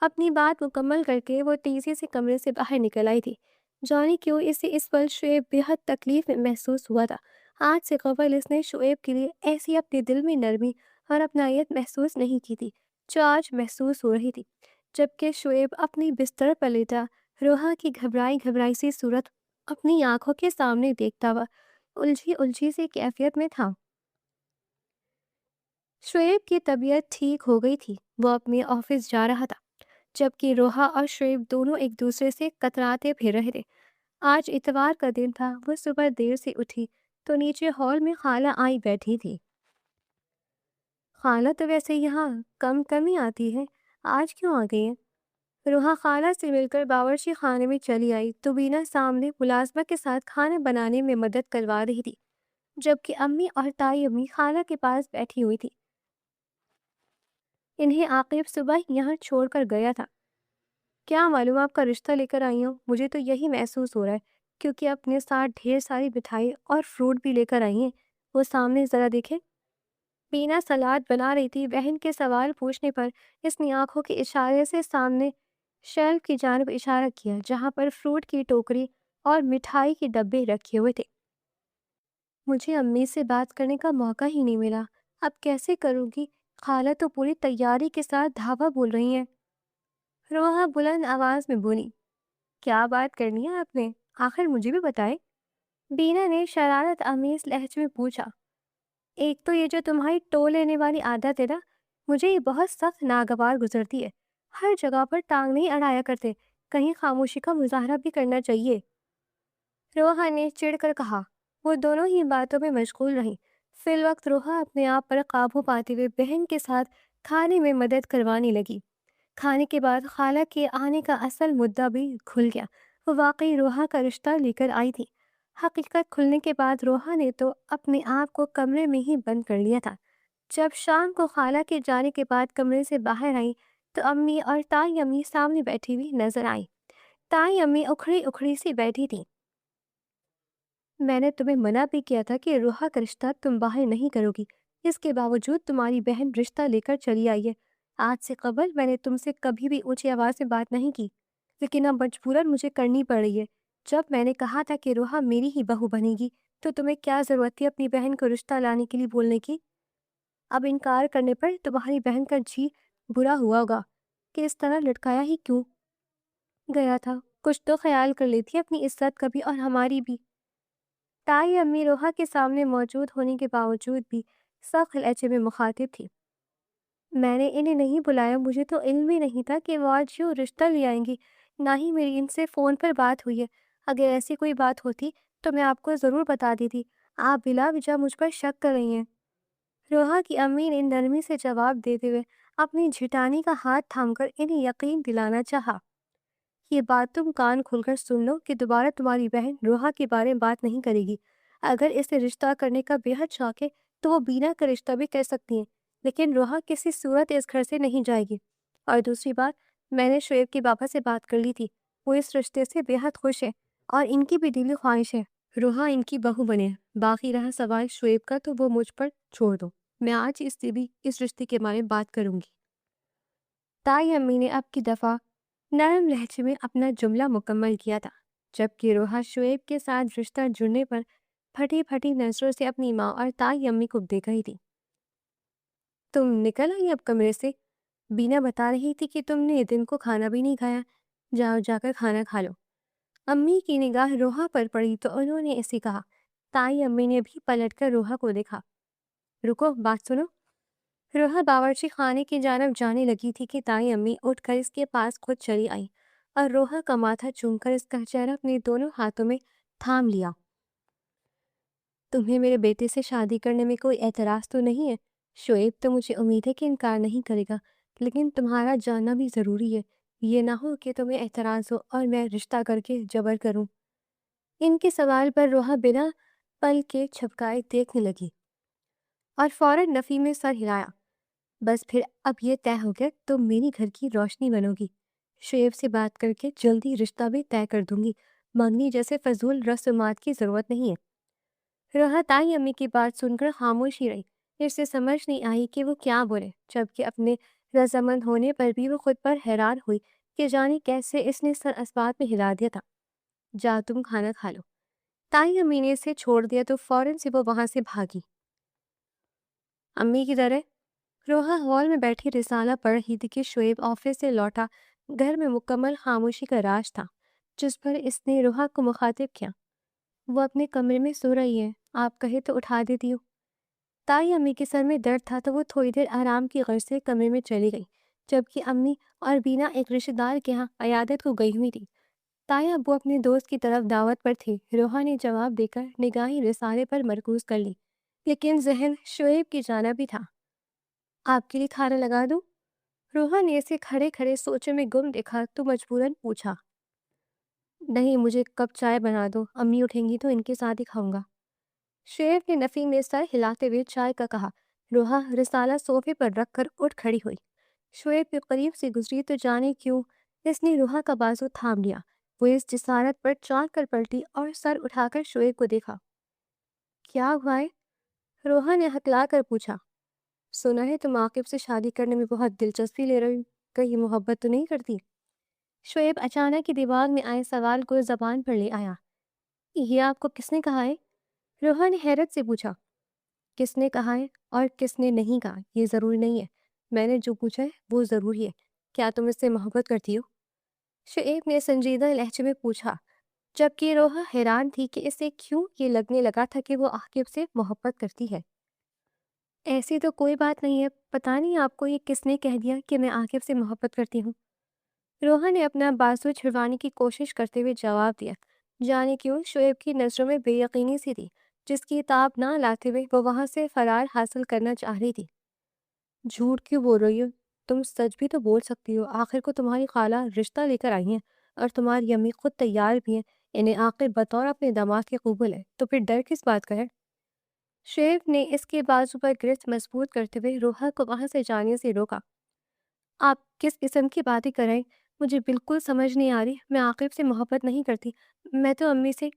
اپنی بات مکمل کر کے وہ تیزی سے کمرے سے باہر نکل آئی تھی۔ جانی کیوں اسے اس پل شعیب بے حد تکلیف میں محسوس ہوا تھا۔ آج سے قبل اس نے شعیب کے لیے ایسی اپنے دل میں نرمی اور اپنائیت محسوس نہیں کی تھی جو آج محسوس ہو رہی تھی، جبکہ شعیب اپنی بستر پر لیٹا روحا کی گھبرائی سی صورت اپنی آنکھوں کے سامنے دیکھتا ہوا الجھی سی کیفیت میں تھا۔ شعیب کی طبیعت ٹھیک ہو گئی تھی، وہ اپنے آفس جا رہا تھا، جبکہ روحا اور شعیب دونوں ایک دوسرے سے کتراتے پھر رہے تھے۔ آج اتوار کا دن تھا، وہ صبح دیر سے اٹھی تو نیچے ہال میں خالہ آئی بیٹھی تھی۔ خالہ تو ویسے یہاں کم ہی آتی ہے، آج کیوں آ گئی ہے؟ روحا خالہ سے مل کر باورچی خانے میں چلی آئی تو بینا سامنے ملازمہ کے ساتھ کھانا بنانے میں مدد کروا رہی تھی، جبکہ امی اور تائی امی خالہ کے پاس بیٹھی ہوئی تھی۔ انہیں عاقب صبح ہی یہاں چھوڑ کر گیا تھا۔ کیا معلوم آپ کا رشتہ لے کر آئی ہوں، مجھے تو یہی محسوس ہو رہا ہے، کیونکہ اپنے ساتھ ڈھیر ساری مٹھائی اور فروٹ بھی لے کر آئی ہیں۔ وہ سامنے ذرا دیکھیں۔ بینا سلاد بنا رہی تھی۔ بہن کے سوال پوچھنے پر اس نے آنکھوں کے اشارے سے سامنے شیلف کی جانب اشارہ کیا جہاں پر فروٹ کی ٹوکری اور مٹھائی کے ڈبے رکھے ہوئے تھے۔ مجھے امی سے بات کرنے کا موقع ہی نہیں ملا، اب کیسے کروں گی؟ خالہ تو پوری تیاری کے ساتھ دھاوا بول رہی ہیں۔ روحا بلند آواز میں بولی، کیا بات کرنی ہے آپ نے؟ آخر مجھے بھی بتائے۔ بینا نے شرارت آمیز لہجے میں پوچھا۔ ایک تو یہ جو تمہاری ٹو لینے والی عادت ہے نا، مجھے یہ بہت سخت ناگوار گزرتی ہے۔ ہر جگہ پر ٹانگ نہیں اڑایا کرتے، کہیں خاموشی کا مظاہرہ بھی کرنا چاہیے۔ روحا نے چڑھ کر کہا۔ وہ دونوں ہی باتوں میں مشغول رہیں۔ فی الوقت روحا اپنے آپ پر قابو پاتے ہوئے بہن کے ساتھ کھانے میں مدد کروانے لگی۔ کھانے کے بعد خالہ کے آنے کا اصل مدعا بھی کھل گیا۔ وہ واقعی روحا کا رشتہ لے کر آئی تھی۔ حقیقت کھلنے کے بعد روحا نے تو اپنے آپ کو کمرے میں ہی بند کر لیا تھا۔ جب شام کو خالہ کے جانے کے بعد کمرے سے باہر آئی تو امی اور تائی امی سامنے بیٹھی ہوئی نظر آئیں۔ تائی امی اکھڑی سی بیٹھی تھیں۔ میں نے تمہیں منع بھی کیا تھا کہ روحا کا رشتہ تم باہر نہیں کرو گی، اس کے باوجود تمہاری بہن رشتہ لے کر چلی آئی ہے۔ آج سے قبل میں نے تم سے کبھی بھی اونچی آواز میں بات نہیں کی، لیکن اب مجبوراً مجھے کرنی پڑ رہی ہے۔ جب میں نے کہا تھا کہ روحا میری ہی بہو بنے گی تو تمہیں کیا ضرورت تھی اپنی بہن کو رشتہ لانے کے لیے بولنے کی؟ اب انکار کرنے پر تمہاری بہن کا جی برا ہوا ہوگا کہ اس طرح لٹکایا ہی کیوں گیا تھا۔ کچھ تو خیال کر لیتی اپنی عزت کا بھی اور ہماری بھی۔ تائی امی روحا کے سامنے موجود ہونے کے باوجود بھی سخت لہجے میں مخاطب تھی۔ میں نے انہیں نہیں بلایا، مجھے تو علم ہی نہیں تھا کہ وہ آج یوں رشتہ لے آئیں گی، نہ ہی میری ان سے فون پر بات ہوئی ہے۔ اگر ایسی کوئی بات ہوتی تو میں آپ کو ضرور بتا دیتی۔ آپ بلا وجہ مجھ پر شک کر رہی ہیں۔ روحا کی امی نے نرمی سے جواب دیتے ہوئے اپنی جھٹانی کا ہاتھ تھام کر انہیں یقین دلانا چاہا۔ یہ بات تم کان کھول کر سن لو کہ دوبارہ تمہاری بہن روحا کے بارے میں بات نہیں کرے گی۔ اگر اسے رشتہ کرنے کا بے حد شوق ہے تو وہ بینا کا رشتہ بھی کر سکتی ہیں، لیکن روحا کسی صورت اس گھر سے نہیں جائے گی۔ اور دوسری بات، میں نے شعیب کے بابا سے بات کر لی تھی، وہ اس رشتے سے بے حد خوش ہے اور ان کی بھی دلی خواہش ہے روحا ان کی بہو بنے۔ باقی رہا سوال شعیب کا تو وہ مجھ پر چھوڑ دو، میں آج اس سے بھی اس رشتے کے بارے میں بات کروں گی۔ تائی امی نے اب کی دفعہ نرم لہجے میں اپنا جملہ مکمل کیا تھا، جبکہ روحا شعیب کے ساتھ رشتہ جڑنے پر پھٹی پھٹی نظروں سے اپنی ماں اور تائی امی کو دیکھ رہی تھی۔ تم نکل آئی اب کمرے سے؟ بینا بتا رہی تھی کہ تم نے دن کو کھانا بھی نہیں کھایا، جاؤ جا کر کھانا کھا لو۔ امی کی نگاہ روحا پر پڑی تو انہوں نے اسے کہا۔ تائی امی نے بھی پلٹ کر روحا کو دیکھا۔ رکو، بات سنو۔ روحا باورچی خانے کی جانب جانے لگی تھی کہ تائی امی اٹھ کر اس کے پاس خود چلی آئی اور روحا کا ماتھا چوم کر اس کا چہرہ اپنے دونوں ہاتھوں میں تھام لیا۔ تمہیں میرے بیٹے سے شادی کرنے میں کوئی اعتراض تو نہیں ہے؟ شعیب تو مجھے امید ہے کہ انکار نہیں کرے گا، لیکن تمہارا جاننا بھی ضروری ہے، یہ نہ ہو کہ تمہیں اعتراض ہو اور میں رشتہ کر کے جبر کروں۔ ان کے سوال پر روحا بنا پل کے چھپکائے دیکھنے لگی اور فوراً نفی میں سر ہلایا۔ بس پھر اب یہ طے ہو گیا تم میری گھر کی روشنی بنو گی۔ شعیب سے بات کر کے جلدی رشتہ بھی طے کر دوں گی، منگنی جیسے فضول رسومات کی ضرورت نہیں ہے۔ روحا تائی امی کی بات سن کر خاموش ہی رہی۔ اسے سمجھ نہیں آئی کہ وہ کیا بولے، جبکہ اپنے رضامند ہونے پر بھی وہ خود پر حیران ہوئی کہ جانے کیسے اس نے سر اسبات میں ہلا دیا تھا۔ جا تم کھانا کھا لو۔ تائی امی نے اسے چھوڑ دیا تو فوراً سے وہ وہاں سے بھاگی۔ امی کی طرح روحا ہال میں بیٹھی رسالہ پڑھ رہی تھی کہ شعیب آفس سے لوٹا۔ گھر میں مکمل خاموشی کا راج تھا، جس پر اس نے روحا کو مخاطب کیا۔ وہ اپنے کمرے میں سو رہی ہے، آپ کہے تو اٹھا دیتی ہوں۔ تائی امی کے سر میں درد تھا تو وہ تھوڑی دیر آرام کی غرض سے کمرے میں چلی گئی، جبکہ امی اور بینا ایک رشتہ دار کے ہاں عیادت کو گئی ہوئی تھی۔ تائی ابو اپنے دوست کی طرف دعوت پر تھے۔ روحا نے جواب دے کر نگاہیں رسالے پر مرکوز کر لی، لیکن ذہن شعیب کی جانب بھی تھا۔ آپ کے لیے کھانا لگا دوں؟ روحا نے اسے کھڑے کھڑے سوچوں میں گم دیکھا تو مجبوراً پوچھا۔ نہیں، مجھے کپ چائے بنا دو، امی اٹھیں گی تو ان کے ساتھ ہی کھاؤں گا۔ شعیب نے نفی میں سر ہلاتے ہوئے چائے کا کہا۔ روحا رسالہ صوفے پر رکھ کر اٹھ کھڑی ہوئی۔ شعیب کے قریب سے گزری تو جانے کیوں اس نے روحا کا بازو تھام لیا۔ وہ اس جسارت پر چونک کر پلٹی اور سر اٹھا کر شعیب کو دیکھا۔ کیا ہوا ہے؟ روحا نے ہکلا کر پوچھا۔ سنا ہے تم عاقب سے شادی کرنے میں بہت دلچسپی لے رہی ہو، کہیں محبت تو نہیں کرتی؟ شعیب اچانک ہی دماغ میں آئے سوال کو زبان پر لے آیا۔ یہ آپ کو کس نے کہا ہے؟ روحا نے حیرت سے پوچھا۔ کس نے کہا ہے اور کس نے نہیں کہا یہ ضروری نہیں ہے، میں نے جو پوچھا ہے وہ ضروری ہے۔ کیا تم اس سے محبت کرتی ہو؟ شعیب نے سنجیدہ لہجے میں پوچھا، جبکہ روحا حیران تھی کہ اسے کیوں یہ لگنے لگا تھا کہ وہ عاقب سے محبت کرتی ہے۔ ایسی تو کوئی بات نہیں ہے، پتہ نہیں آپ کو یہ کس نے کہہ دیا کہ میں عاقب سے محبت کرتی ہوں۔ روحا نے اپنا بازو چھڑوانے کی کوشش کرتے ہوئے جواب دیا۔ جانے کیوں شعیب کی نظروں میں بے یقینی سی تھی، جس کی تاب نہ لاتے ہوئے وہ وہاں سے فرار حاصل کرنا چاہ رہی تھی۔ جھوٹ کیوں بول رہی ہو؟ تم سچ بھی تو بول سکتی ہو، آخر کو تمہاری خالہ رشتہ لے کر آئی ہیں اور تمہاری امی خود تیار بھی ہیں، انہیں عاقب بطور اپنے داماد کے قبول ہے، تو پھر ڈر کس بات کا ہے؟ شعیب نے اس کے بازو پر گرفت مضبوط کرتے ہوئے روحا کو وہاں سے جانے سے روکا۔ آپ کس قسم کی باتیں کر رہے ہیں؟ مجھے بالکل سمجھ نہیں آ رہی، میں عاقب سے محبت نہیں کرتی، میں تو امی سے…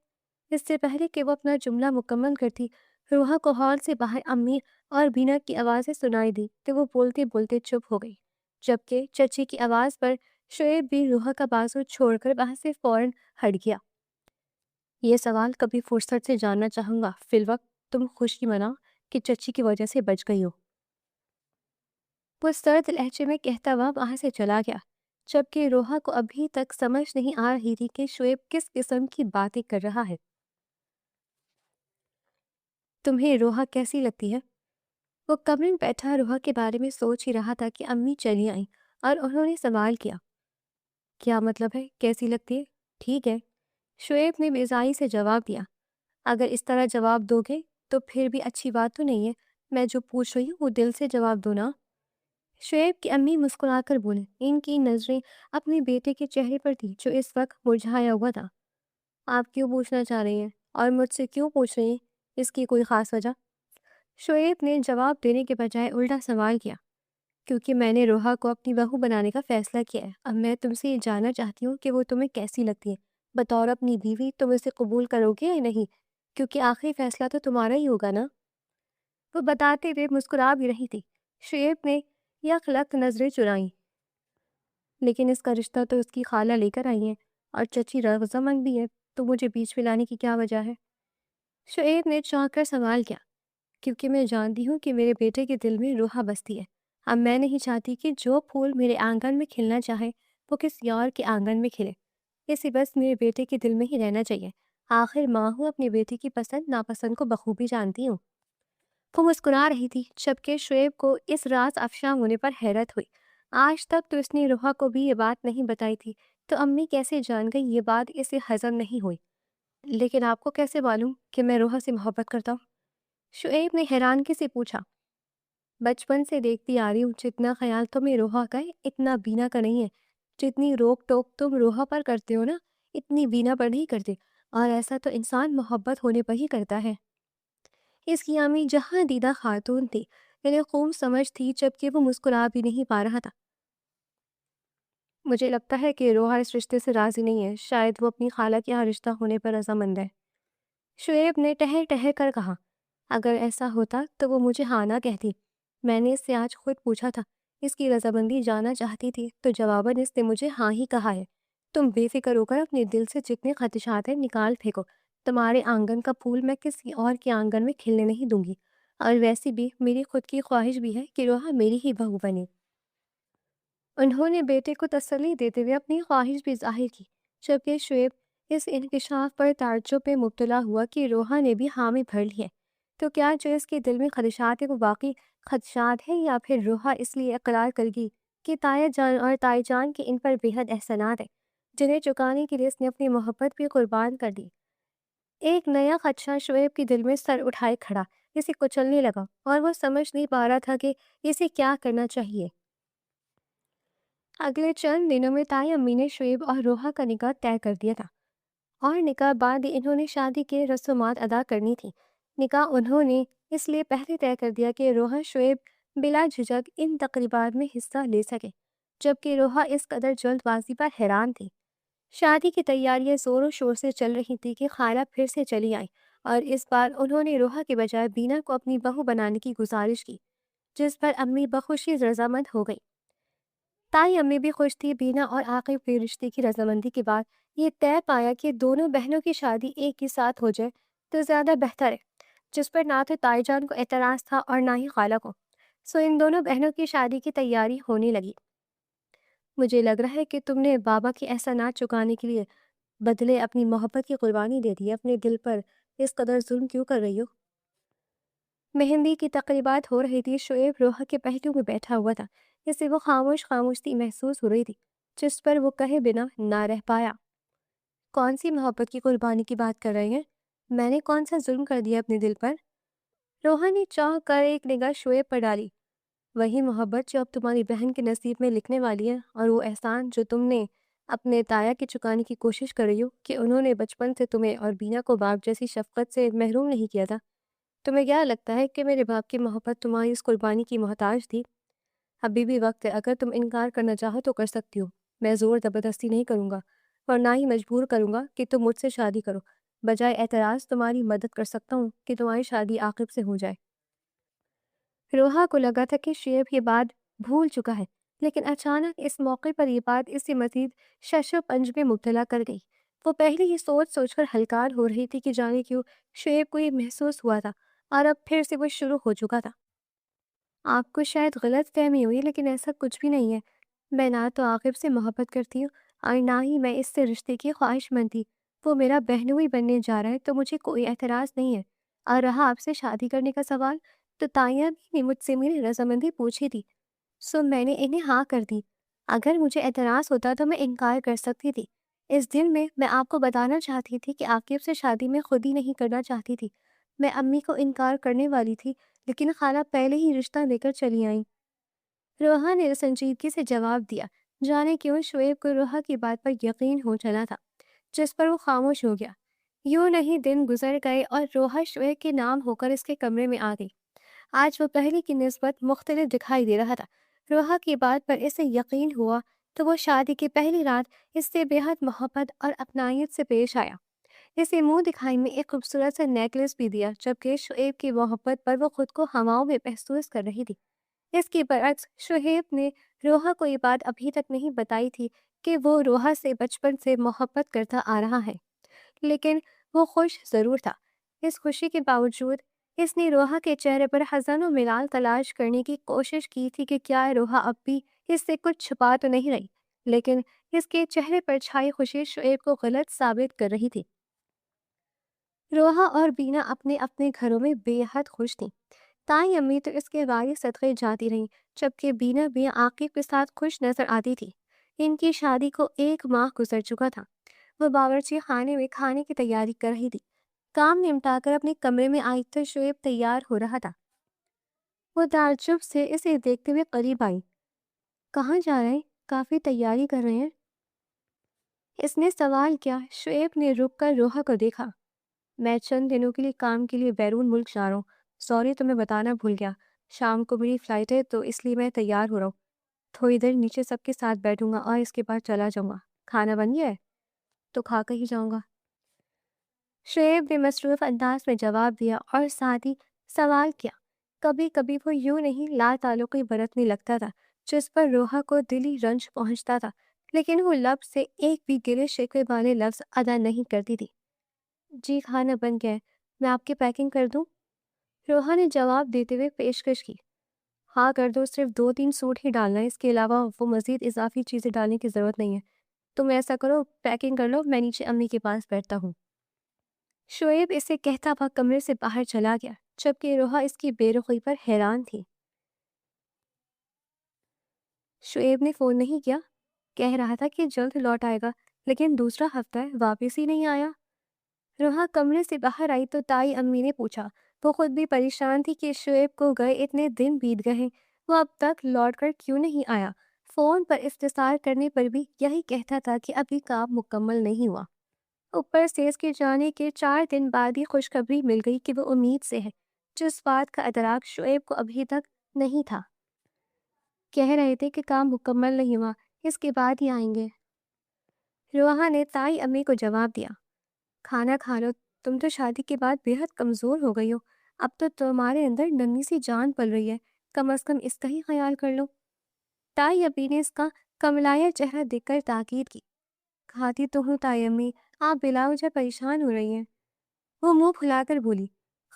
اس سے پہلے کہ وہ اپنا جملہ مکمل کرتی، روحا کو ہال سے باہر امی اور بینا کی آوازیں سنائی دی تو وہ بولتے بولتے چپ ہو گئی، جبکہ چچی کی آواز پر شعیب بھی روحا کا بازو چھوڑ کر وہاں سے فوراً ہٹ گیا۔ یہ سوال کبھی فرصت سے جاننا چاہوں گا، فی الوقت تم خوشی مناؤ کہ چچی کی وجہ سے بچ گئی ہو۔ وہ سرد لہجے میں کہتا ہوا وہاں سے چلا گیا، جبکہ روحا کو ابھی تک سمجھ نہیں آ رہی تھی کہ شعیب کس قسم کی باتیں کر رہا ہے۔ تمہیں روحا کیسی لگتی ہے؟ وہ کمرے میں بیٹھا روحا کے بارے میں سوچ ہی رہا تھا کہ امی چلی آئیں اور انہوں نے سوال کیا۔ کیا مطلب ہے کیسی لگتی ہے؟ ٹھیک ہے، شعیب نے بیزاری سے جواب دیا۔ اگر اس طرح جواب دو گے تو پھر بھی اچھی بات تو نہیں ہے، میں جو پوچھ رہی ہوں وہ دل سے جواب دو نا۔ شعیب کی امی مسکرا کر بولے، ان کی نظریں اپنے بیٹے کے چہرے پر تھی جو اس وقت مرجھایا ہوا تھا۔ آپ کیوں پوچھنا چاہ رہی ہیں اور مجھ سے کیوں پوچھ رہی ہیں؟ اس کی کوئی خاص وجہ؟ شعیب نے جواب دینے کے بجائے الٹا سوال کیا۔ کیونکہ میں نے روحا کو اپنی بہو بنانے کا فیصلہ کیا ہے، اب میں تم سے یہ جاننا چاہتی ہوں کہ وہ تمہیں کیسی لگتی ہے، بطور اپنی بیوی تم اسے قبول کرو گے یا نہیں، کیونکہ آخری فیصلہ تو تمہارا ہی ہوگا نا۔ وہ بتاتے ہوئے مسکرا بھی رہی تھی۔ شعیب نے یک لک نظریں چرائیں، لیکن اس کا رشتہ تو اس کی خالہ لے کر آئی ہیں اور چچی رضامند بھی ہے، تو مجھے بیچ میں لانے کی کیا وجہ ہے؟ شعیب نے چونک کر سوال کیا۔ کیونکہ میں جانتی ہوں کہ میرے بیٹے کے دل میں روحا بستی ہے، اب میں نہیں چاہتی کہ جو پھول میرے آنگن میں کھلنا چاہے وہ کسی اور کے آنگن میں کھلے، اسے بس میرے بیٹے کے دل میں ہی رہنا چاہیے، آخر ماں ہوں، اپنے بیٹے کی پسند ناپسند کو بخوبی جانتی ہوں۔ وہ مسکرا رہی تھی، جبکہ شعیب کو اس راز افشاں ہونے پر حیرت ہوئی۔ آج تک تو اس نے روحا کو بھی یہ بات نہیں بتائی تھی، تو امی کیسے جان گئی یہ بات اسے ہضم نہیں ہوئی۔ لیکن آپ کو کیسے معلوم کہ میں روحا سے محبت کرتا ہوں؟ شعیب نے حیرانگی سے پوچھا۔ بچپن سے دیکھتی آ رہی ہوں، جتنا خیال تمہیں روحا کا ہے اتنا بینا کا نہیں ہے، جتنی روک ٹوک تم روحا پر کرتے ہو نا اتنی بینا پر نہیں کرتے، اور ایسا تو انسان محبت ہونے پر ہی کرتا ہے۔ اس کی امی جہاں دیدہ خاتون تھی، انہیں خوب سمجھ تھی، جبکہ وہ مسکرا بھی نہیں پا رہا تھا۔ مجھے لگتا ہے کہ روحا اس رشتے سے راضی نہیں ہے، شاید وہ اپنی خالہ کے یہاں رشتہ ہونے پر رضامند ہے۔ شعیب نے ٹہر ٹہر کر کہا، اگر ایسا ہوتا تو وہ مجھے ہاں نہ کہتی۔ میں نے اس سے آج خود پوچھا تھا، اس کی رضامندی جاننا چاہتی تھی تو جواباً اس نے مجھے ہاں ہی کہا ہے۔ تم بے فکر ہو کر اپنے دل سے جتنے خدشات ہیں نکال پھینکو، تمہارے آنگن کا پھول میں کسی اور کے آنگن میں کھلنے نہیں دوں گی، اور ویسی بھی میری خود کی خواہش بھی ہے کہ روحا میری ہی بہو بنے۔ انہوں نے بیٹے کو تسلی دیتے ہوئے اپنی خواہش بھی ظاہر کی، جبکہ شعیب اس انکشاف پر تعجب میں مبتلا ہوا کہ روحا نے بھی حامی بھر لی ہے۔ تو کیا جو اس کے دل میں خدشات ہیں وہ واقعی خدشات ہیں، یا پھر روحا اس لیے اقرار کر گئی کہ تایا جان اور تائی جان کے ان پر بے حد احسانات ہیں، جنہیں چکانے کے لیے اس نے اپنی محبت بھی قربان کر دی۔ ایک نیا خدشہ شعیب کے دل میں سر اٹھائے کھڑا اسے کچلنے لگا، اور وہ سمجھ نہیں پا رہا تھا کہ اسے کیا کرنا چاہیے۔ اگلے چند دنوں میں تائی امی نے شعیب اور روحا کا نکاح طے کر دیا تھا، اور نکاح بعد ہی انہوں نے شادی کے رسومات ادا کرنی تھی۔ نکاح انہوں نے اس لیے پہلے طے کر دیا کہ روحا شعیب بلا جھجک ان تقریبات میں حصہ لے سکے، جبکہ روحا اس قدر جلد بازی پر حیران تھی۔ شادی کی تیاریاں زور و شور سے چل رہی تھی کہ خالہ پھر سے چلی آئی، اور اس بار انہوں نے روحا کے بجائے بینا کو اپنی بہو بنانے کی گزارش کی، جس پر امی بخوشی رضامند ہو گئی۔ تائی امی بھی خوش تھی۔ بینا اور عاقب کے رشتے کی رضامندی کے بعد یہ طے پایا کہ دونوں بہنوں کی شادی ایک ہی ساتھ ہو جائے تو زیادہ بہتر ہے، جس پر نہ تو تائی جان کو اعتراض تھا اور نہ ہی خالہ کو۔ سو ان دونوں بہنوں کی شادی کی تیاری ہونے لگی۔ مجھے لگ رہا ہے کہ تم نے بابا کے احسانات چکانے کے لیے بدلے اپنی محبت کی قربانی دے دی، اپنے دل پر اس قدر ظلم کیوں کر رہی ہو؟ مہندی کی تقریبات ہو رہی تھی، شعیب روحا کے پہلو میں بیٹھا ہوا تھا، اسے وہ خاموش خاموشی محسوس ہو رہی تھی، جس پر وہ کہے بنا نہ رہ پایا۔ کون سی محبت کی قربانی کی بات کر رہے ہیں؟ میں نے کون سا ظلم کر دیا اپنے دل پر؟ روحا نے چونک کر ایک نگاہ شعیب پر ڈالی۔ وہی محبت جو اب تمہاری بہن کے نصیب میں لکھنے والی ہے، اور وہ احسان جو تم نے اپنے تایا کی چکانے کی کوشش کر رہی ہو کہ انہوں نے بچپن سے تمہیں اور بینا کو باپ جیسی شفقت سے محروم نہیں کیا تھا۔ تمہیں کیا لگتا ہے کہ میرے باپ کی محبت تمہاری اس قربانی کی محتاج تھی؟ ابھی بھی وقت ہے، اگر تم انکار کرنا چاہو تو کر سکتی ہو۔ میں زور زبردستی نہیں کروں گا، اور نہ ہی مجبور کروں گا کہ تم مجھ سے شادی کرو۔ بجائے اعتراض تمہاری مدد کر سکتا ہوں کہ تمہاری شادی عاقب سے ہو جائے۔ روحا کو لگا تھا کہ شعیب یہ بات بھول چکا ہے، لیکن اچانک اس موقع پر یہ بات اسے مزید شش و پنج میں مبتلا کر گئی۔ وہ پہلے ہی سوچ سوچ کر ہلکان ہو رہی تھی کہ جانے کیوں شعیب کو یہ محسوس ہوا تھا، اور اب پھر سے وہ شروع ہو چکا تھا۔ آپ کو شاید غلط فہمی ہوئی، لیکن ایسا کچھ بھی نہیں ہے۔ میں نہ تو عاقب سے محبت کرتی ہوں، اور نہ ہی میں اس سے رشتے کی خواہش مند تھی۔ وہ میرا بہنوئی بننے جا رہا ہے تو مجھے کوئی اعتراض نہیں ہے۔ اور رہا آپ سے شادی کرنے کا سوال، تو تائیاں بھی نے مجھ سے میری رضامندی پوچھی تھی، سو میں نے انہیں ہاں کر دی۔ اگر مجھے اعتراض ہوتا تو میں انکار کر سکتی تھی۔ اس دل میں آپ کو بتانا چاہتی تھی کہ عاقب سے شادی میں خود ہی نہیں کرنا چاہتی تھی۔ میں امی کو انکار کرنے والی تھی، لیکن خالہ پہلے ہی رشتہ لے کر چلی آئیں۔ روحا نے سنجیدگی سے جواب دیا، جانے کیوں شعیب کو روحا کی بات پر یقین ہو چلا تھا، جس پر وہ خاموش ہو گیا۔ یوں نہیں دن گزر گئے اور روحا شعیب کے نام ہو کر اس کے کمرے میں آ گئی۔ آج وہ پہلے کی نسبت مختلف دکھائی دے رہا تھا۔ روحا کی بات پر اسے یقین ہوا تو وہ شادی کی پہلی رات اس سے بے حد محبت اور اپنائیت سے پیش آیا۔ اسے منہ دکھائی میں ایک خوبصورت سا نیکلس بھی دیا، جبکہ شعیب کی محبت پر وہ خود کو ہواؤں میں محسوس کر رہی تھی۔ اس کے برعکس شعیب نے روحا کو یہ بات ابھی تک نہیں بتائی تھی کہ وہ روحا سے بچپن سے محبت کرتا آ رہا ہے، لیکن وہ خوش ضرور تھا۔ اس خوشی کے باوجود اس نے روحا کے چہرے پر حزن و ملال تلاش کرنے کی کوشش کی تھی کہ کیا روحا اب بھی اس سے کچھ چھپا تو نہیں رہی، لیکن اس کے چہرے پر چھائی خوشی شعیب کو غلط ثابت کر رہی تھی۔ روحا اور بینا اپنے اپنے گھروں میں بے حد خوش تھیں۔ تائی امی تو اس کے واری صدقے جاتی رہیں، جبکہ بینا بھی عاقب کے ساتھ خوش نظر آتی تھی۔ ان کی شادی کو 1 ماہ گزر چکا تھا۔ وہ باورچی خانے میں کھانے کی تیاری کر رہی تھی۔ کام نمٹا کر اپنے کمرے میں آئی تو شعیب تیار ہو رہا تھا۔ وہ تعجب سے اسے دیکھتے ہوئے قریب آئی۔ کہاں جا رہے ہیں؟ کافی تیاری کر رہے ہیں۔ اس نے سوال کیا۔ شعیب نے رک کر روحا کو دیکھا۔ میں چند دنوں کے لیے کام کے لیے بیرون ملک جا رہا ہوں، سوری تمہیں بتانا بھول گیا، شام کو میری فلائٹ ہے تو اس لیے میں تیار ہو رہا ہوں، تھوڑی دیر نیچے سب کے ساتھ بیٹھوں گا اور اس کے بعد چلا جاؤں گا۔ کھانا بن گیا ہے؟ تو کھا کر ہی جاؤں گا، شعیب نے مصروف انداز میں جواب دیا اور ساتھ ہی سوال کیا۔ کبھی کبھی وہ یوں نہیں لا تعلقی برتنے لگتا تھا جس پر روحا کو دلی رنج پہنچتا تھا، لیکن وہ لب سے ایک بھی گلے شکوے والے لفظ ادا نہیں کرتی تھی۔ جی کھانا بن گیا ہے، میں آپ کی پیکنگ کر دوں؟ روحا نے جواب دیتے ہوئے پیشکش کی۔ ہاں کر دو، صرف 2-3 سوٹ ہی ڈالنا ہے، اس کے علاوہ وہ مزید اضافی چیزیں ڈالنے کی ضرورت نہیں ہے۔ تم ایسا کرو، پیکنگ کر لو، میں نیچے امی کے پاس بیٹھتا ہوں۔ شعیب اسے کہتا ہوا کمرے سے باہر چلا گیا، جبکہ روحا اس کی بے رخی پر حیران تھی۔ شعیب نے فون نہیں کیا، کہہ رہا تھا کہ جلد لوٹ آئے گا، لیکن دوسرا ہفتہ ہے واپس ہی نہیں آیا۔ روحا کمرے سے باہر آئی تو تائی امی نے پوچھا۔ وہ خود بھی پریشان تھی کہ شعیب کو گئے اتنے دن بیت گئے ہیں، وہ اب تک لوٹ کر کیوں نہیں آیا۔ فون پر استفسار کرنے پر بھی یہی کہتا تھا کہ ابھی کام مکمل نہیں ہوا۔ اوپر سے اس کے جانے کے 4 دن بعد ہی خوشخبری مل گئی کہ وہ امید سے ہے، جس بات کا ادراک شعیب کو ابھی تک نہیں تھا۔ کہہ رہے تھے کہ کام مکمل نہیں ہوا، اس کے بعد ہی آئیں گے۔ روحا نے تائی امی کو جواب دیا۔ کھانا کھا لو، تم تو شادی کے بعد بے حد کمزور ہو گئی ہو، اب تو تمہارے اندر ننھی سی جان پل رہی ہے، کم از کم اس کا ہی خیال کر لو۔ تائی امی نے اس کا کملایا چہرہ دیکھ کر تاکید کی۔ کھاتی تو ہوں تائی امی، آپ بلا وجہ پریشان ہو رہی ہیں۔ وہ منہ پھلا کر بولی۔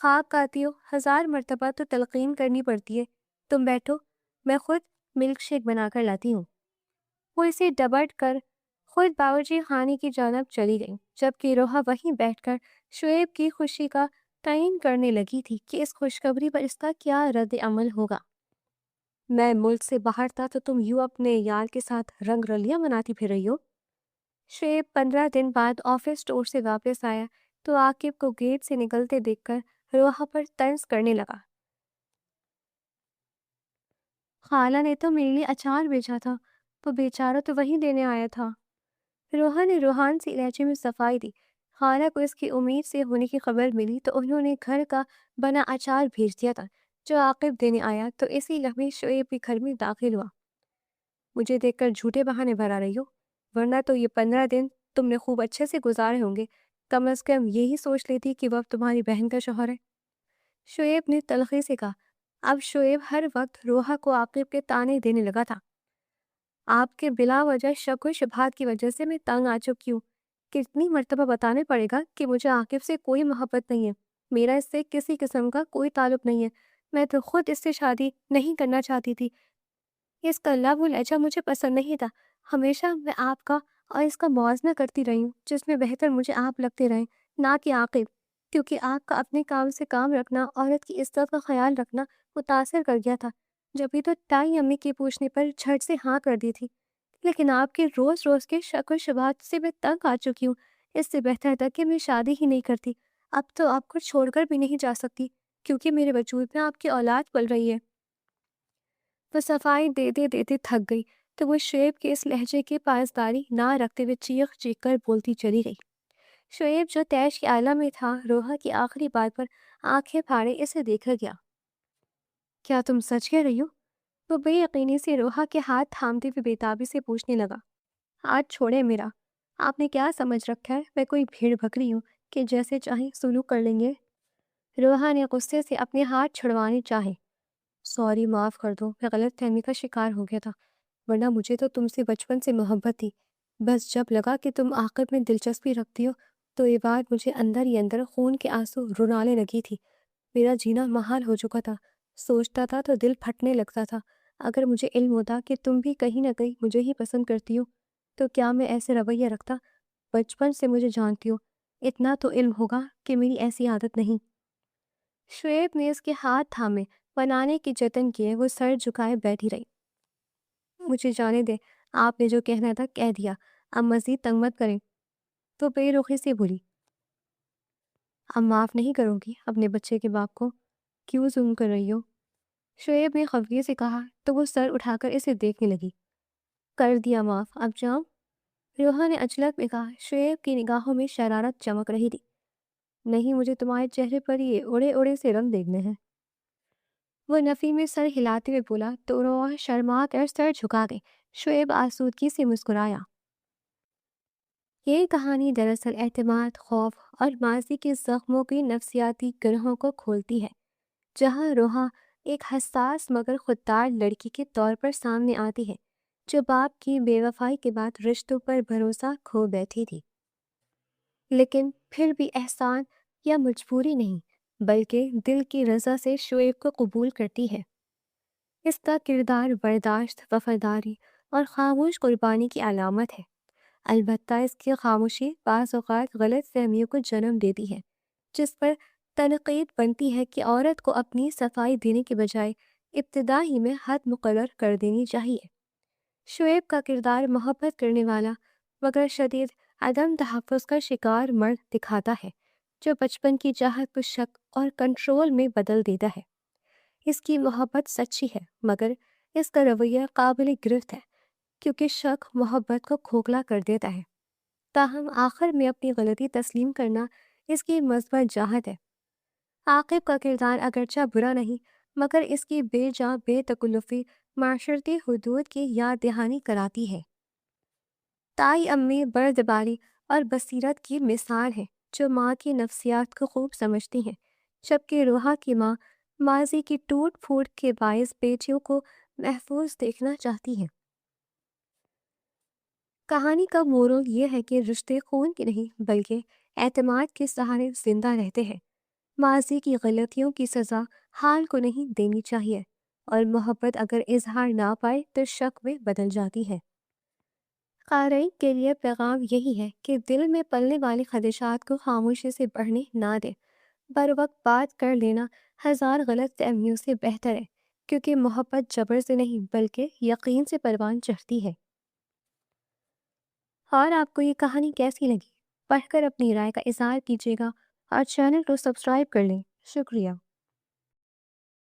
خواب کھاتی ہو، 1000 مرتبہ تو تلقین کرنی پڑتی ہے، تم بیٹھو، میں خود ملک شیک بنا کر لاتی ہوں۔ وہ اسے ڈبٹ کر خود باورچی خانے کی جانب چلی گئی، جبکہ روحا وہیں بیٹھ کر شعیب کی خوشی کا تعین کرنے لگی تھی کہ اس خوشخبری پر اس کا کیا رد عمل ہوگا۔ میں ملک سے باہر تھا تو تم یوں اپنے یار کے ساتھ رنگ رلیاں مناتی پھر رہی ہو۔ شعیب 15 دن بعد آفس اسٹور سے واپس آیا تو عاقب کو گیٹ سے نکلتے دیکھ کر روحا پر طنز کرنے لگا۔ خالہ نے تو میرے لیے اچار بھیجا تھا، وہ بیچارہ تو وہی دینے آیا تھا۔ روحا نے روحان سی لہجے میں صفائی دی۔ خالہ کو اس کی امید سے ہونے کی خبر ملی تو انہوں نے گھر کا بنا اچار بھیج دیا تھا جو عاقب دینے آیا تو اسی لمحے شعیب بھی گھر میں داخل ہوا۔ مجھے دیکھ کر جھوٹے بہانے بھرا رہی ہو، ورنہ تو یہ 15 دن تم نے خوب اچھے سے گزارے ہوں گے، کم از کم یہی سوچ لیتی کہ وہ اب تمہاری بہن کا شوہر ہے۔ شعیب نے تلخی سے کہا۔ اب شعیب ہر وقت روحا کو عاقب کے تانے دینے لگا تھا۔ آپ کے بلا وجہ شک و شبہات کی وجہ سے میں تنگ آ چکی ہوں، کتنی مرتبہ بتانے پڑے گا کہ مجھے عاقب سے کوئی محبت نہیں ہے، میرا اس سے کسی قسم کا کوئی تعلق نہیں ہے، میں تو خود اس سے شادی نہیں کرنا چاہتی تھی، اس کا لب و لہجہ مجھے پسند نہیں تھا، ہمیشہ میں آپ کا اور اس کا موازنہ کرتی رہی ہوں جس میں بہتر مجھے آپ لگتے رہیں نہ کہ عاقب، کیونکہ آپ کا اپنے کام سے کام رکھنا، عورت کی عزت کا خیال رکھنا متاثر کر گیا تھا، جبھی تو تائی امی کے پوچھنے پر جھٹ سے ہاں کر دی تھی، لیکن آپ کے روز روز کے شک و شبہات سے میں تنگ آ چکی ہوں، اس سے بہتر تھا کہ میں شادی ہی نہیں کرتی، اب تو آپ کو چھوڑ کر بھی نہیں جا سکتی کیونکہ میرے وجود میں آپ کی اولاد پل رہی ہے۔ وہ صفائی دیتے دیتے تھک گئی تو وہ شعیب کے اس لہجے کی پاسداری نہ رکھتے ہوئے چیخ چیخ کر بولتی چلی گئی۔ شعیب جو تیش کے عالم میں تھا، روحا کی آخری بات پر آنکھیں پھاڑے اسے دیکھا گیا۔ کیا تم سچ کہہ رہی ہو؟ وہ بے یقینی سے روحا کے ہاتھ تھامتے ہوئے بیتابی سے پوچھنے لگا۔ ہاتھ چھوڑے میرا، آپ نے کیا سمجھ رکھا ہے میں کوئی بھیڑ بکری ہوں کہ جیسے چاہیں سلوک کر لیں گے؟ روحا نے غصے سے اپنے ہاتھ چھڑوانے چاہے۔ سوری، معاف کر دو، میں غلط فہمی کا شکار ہو گیا تھا، ورنہ مجھے تو تم سے بچپن سے محبت تھی، بس جب لگا کہ تم عاقب میں دلچسپی رکھتی ہو تو یہ بات مجھے اندر ہی اندر خون کے آنسو رلانے لگی تھی، میرا جینا محال ہو چکا تھا، سوچتا تھا تو دل پھٹنے لگتا تھا، اگر مجھے علم ہوتا کہ تم بھی کہیں نہ کہیں مجھے ہی پسند کرتی ہو تو کیا میں ایسے رویہ رکھتا؟ بچپن سے مجھے جانتی ہو، اتنا تو علم ہوگا کہ میری ایسی عادت نہیں۔ شعیب نے اس کے ہاتھ تھامے بنانے کے جتن کیے، وہ سر جھکائے بیٹھی رہی۔ مجھے جانے دے، آپ نے جو کہنا تھا کہہ دیا، اب مزید تنگ مت کریں۔ تو بے رخی سے بولی۔ اب معاف نہیں کروں گی اپنے بچے کے باپ کو، کیوں ظلم کر رہی ہو؟ شعیب نے خفگی سے کہا تو وہ سر اٹھا کر اسے دیکھنے لگی۔ کر دیا معاف، اب جاؤ؟ روحا نے اچلک میں کہا۔ شعیب کی نگاہوں میں شرارت چمک رہی تھی۔ نہیں، مجھے تمہارے چہرے پر یہ اڑے اڑے سے رنگ دیکھنے ہیں۔ وہ نفی میں سر ہلاتے ہوئے بولا تو روحا شرما کر سر جھکا گئی۔ شعیب آسودگی سے مسکرایا۔ یہ کہانی دراصل اعتماد، خوف اور ماضی کے زخموں کی نفسیاتی گرہوں کو کھولتی ہے، جہاں روحا ایک حساس مگر خوددار لڑکی کے طور پر سامنے آتی ہے جو باپ کی بے وفائی کے بعد رشتوں پر بھروسہ کھو بیٹھی تھی، لیکن پھر بھی احسان یا مجبوری نہیں بلکہ دل کی رضا سے شعیب کو قبول کرتی ہے۔ اس کا کردار برداشت، وفاداری اور خاموش قربانی کی علامت ہے۔ البتہ اس کی خاموشی بعض اوقات غلط فہمیوں کو جنم دیتی ہے، جس پر تنقید بنتی ہے کہ عورت کو اپنی صفائی دینے کے بجائے ابتدا ہی میں حد مقرر کر دینی چاہیے۔ شعیب کا کردار محبت کرنے والا مگر شدید عدم تحفظ کا شکار مرد دکھاتا ہے، جو بچپن کی چاہت کو شک اور کنٹرول میں بدل دیتا ہے۔ اس کی محبت سچی ہے مگر اس کا رویہ قابل گرفت ہے، کیونکہ شک محبت کو کھوکھلا کر دیتا ہے۔ تاہم آخر میں اپنی غلطی تسلیم کرنا اس کی مثبت جہت ہے۔ عاقب کا کردار اگرچہ برا نہیں مگر اس کی بے جان بے تکلفی معاشرتی حدود کی یاد دہانی کراتی ہے۔ تائی امی بردباری اور بصیرت کی مثال ہے، جو ماں کی نفسیات کو خوب سمجھتی ہیں، جبکہ روحا کی ماں ماضی کی ٹوٹ پھوٹ کے باعث بیٹیوں کو محفوظ دیکھنا چاہتی ہیں۔ کہانی کا مورل یہ ہے کہ رشتے خون کے نہیں بلکہ اعتماد کے سہارے زندہ رہتے ہیں۔ ماضی کی غلطیوں کی سزا حال کو نہیں دینی چاہیے، اور محبت اگر اظہار نہ پائے تو شک میں بدل جاتی ہے۔ قارئین کے لیے پیغام یہی ہے کہ دل میں پلنے والے خدشات کو خاموشی سے بڑھنے نہ دیں۔ بر وقت بات کر لینا ہزار غلط فہمیوں سے بہتر ہے، کیونکہ محبت جبر سے نہیں بلکہ یقین سے پروان چڑھتی ہے۔ اور آپ کو یہ کہانی کیسی لگی؟ پڑھ کر اپنی رائے کا اظہار کیجیے گا اور چینل کو سبسکرائب کر لیں۔ شکریہ۔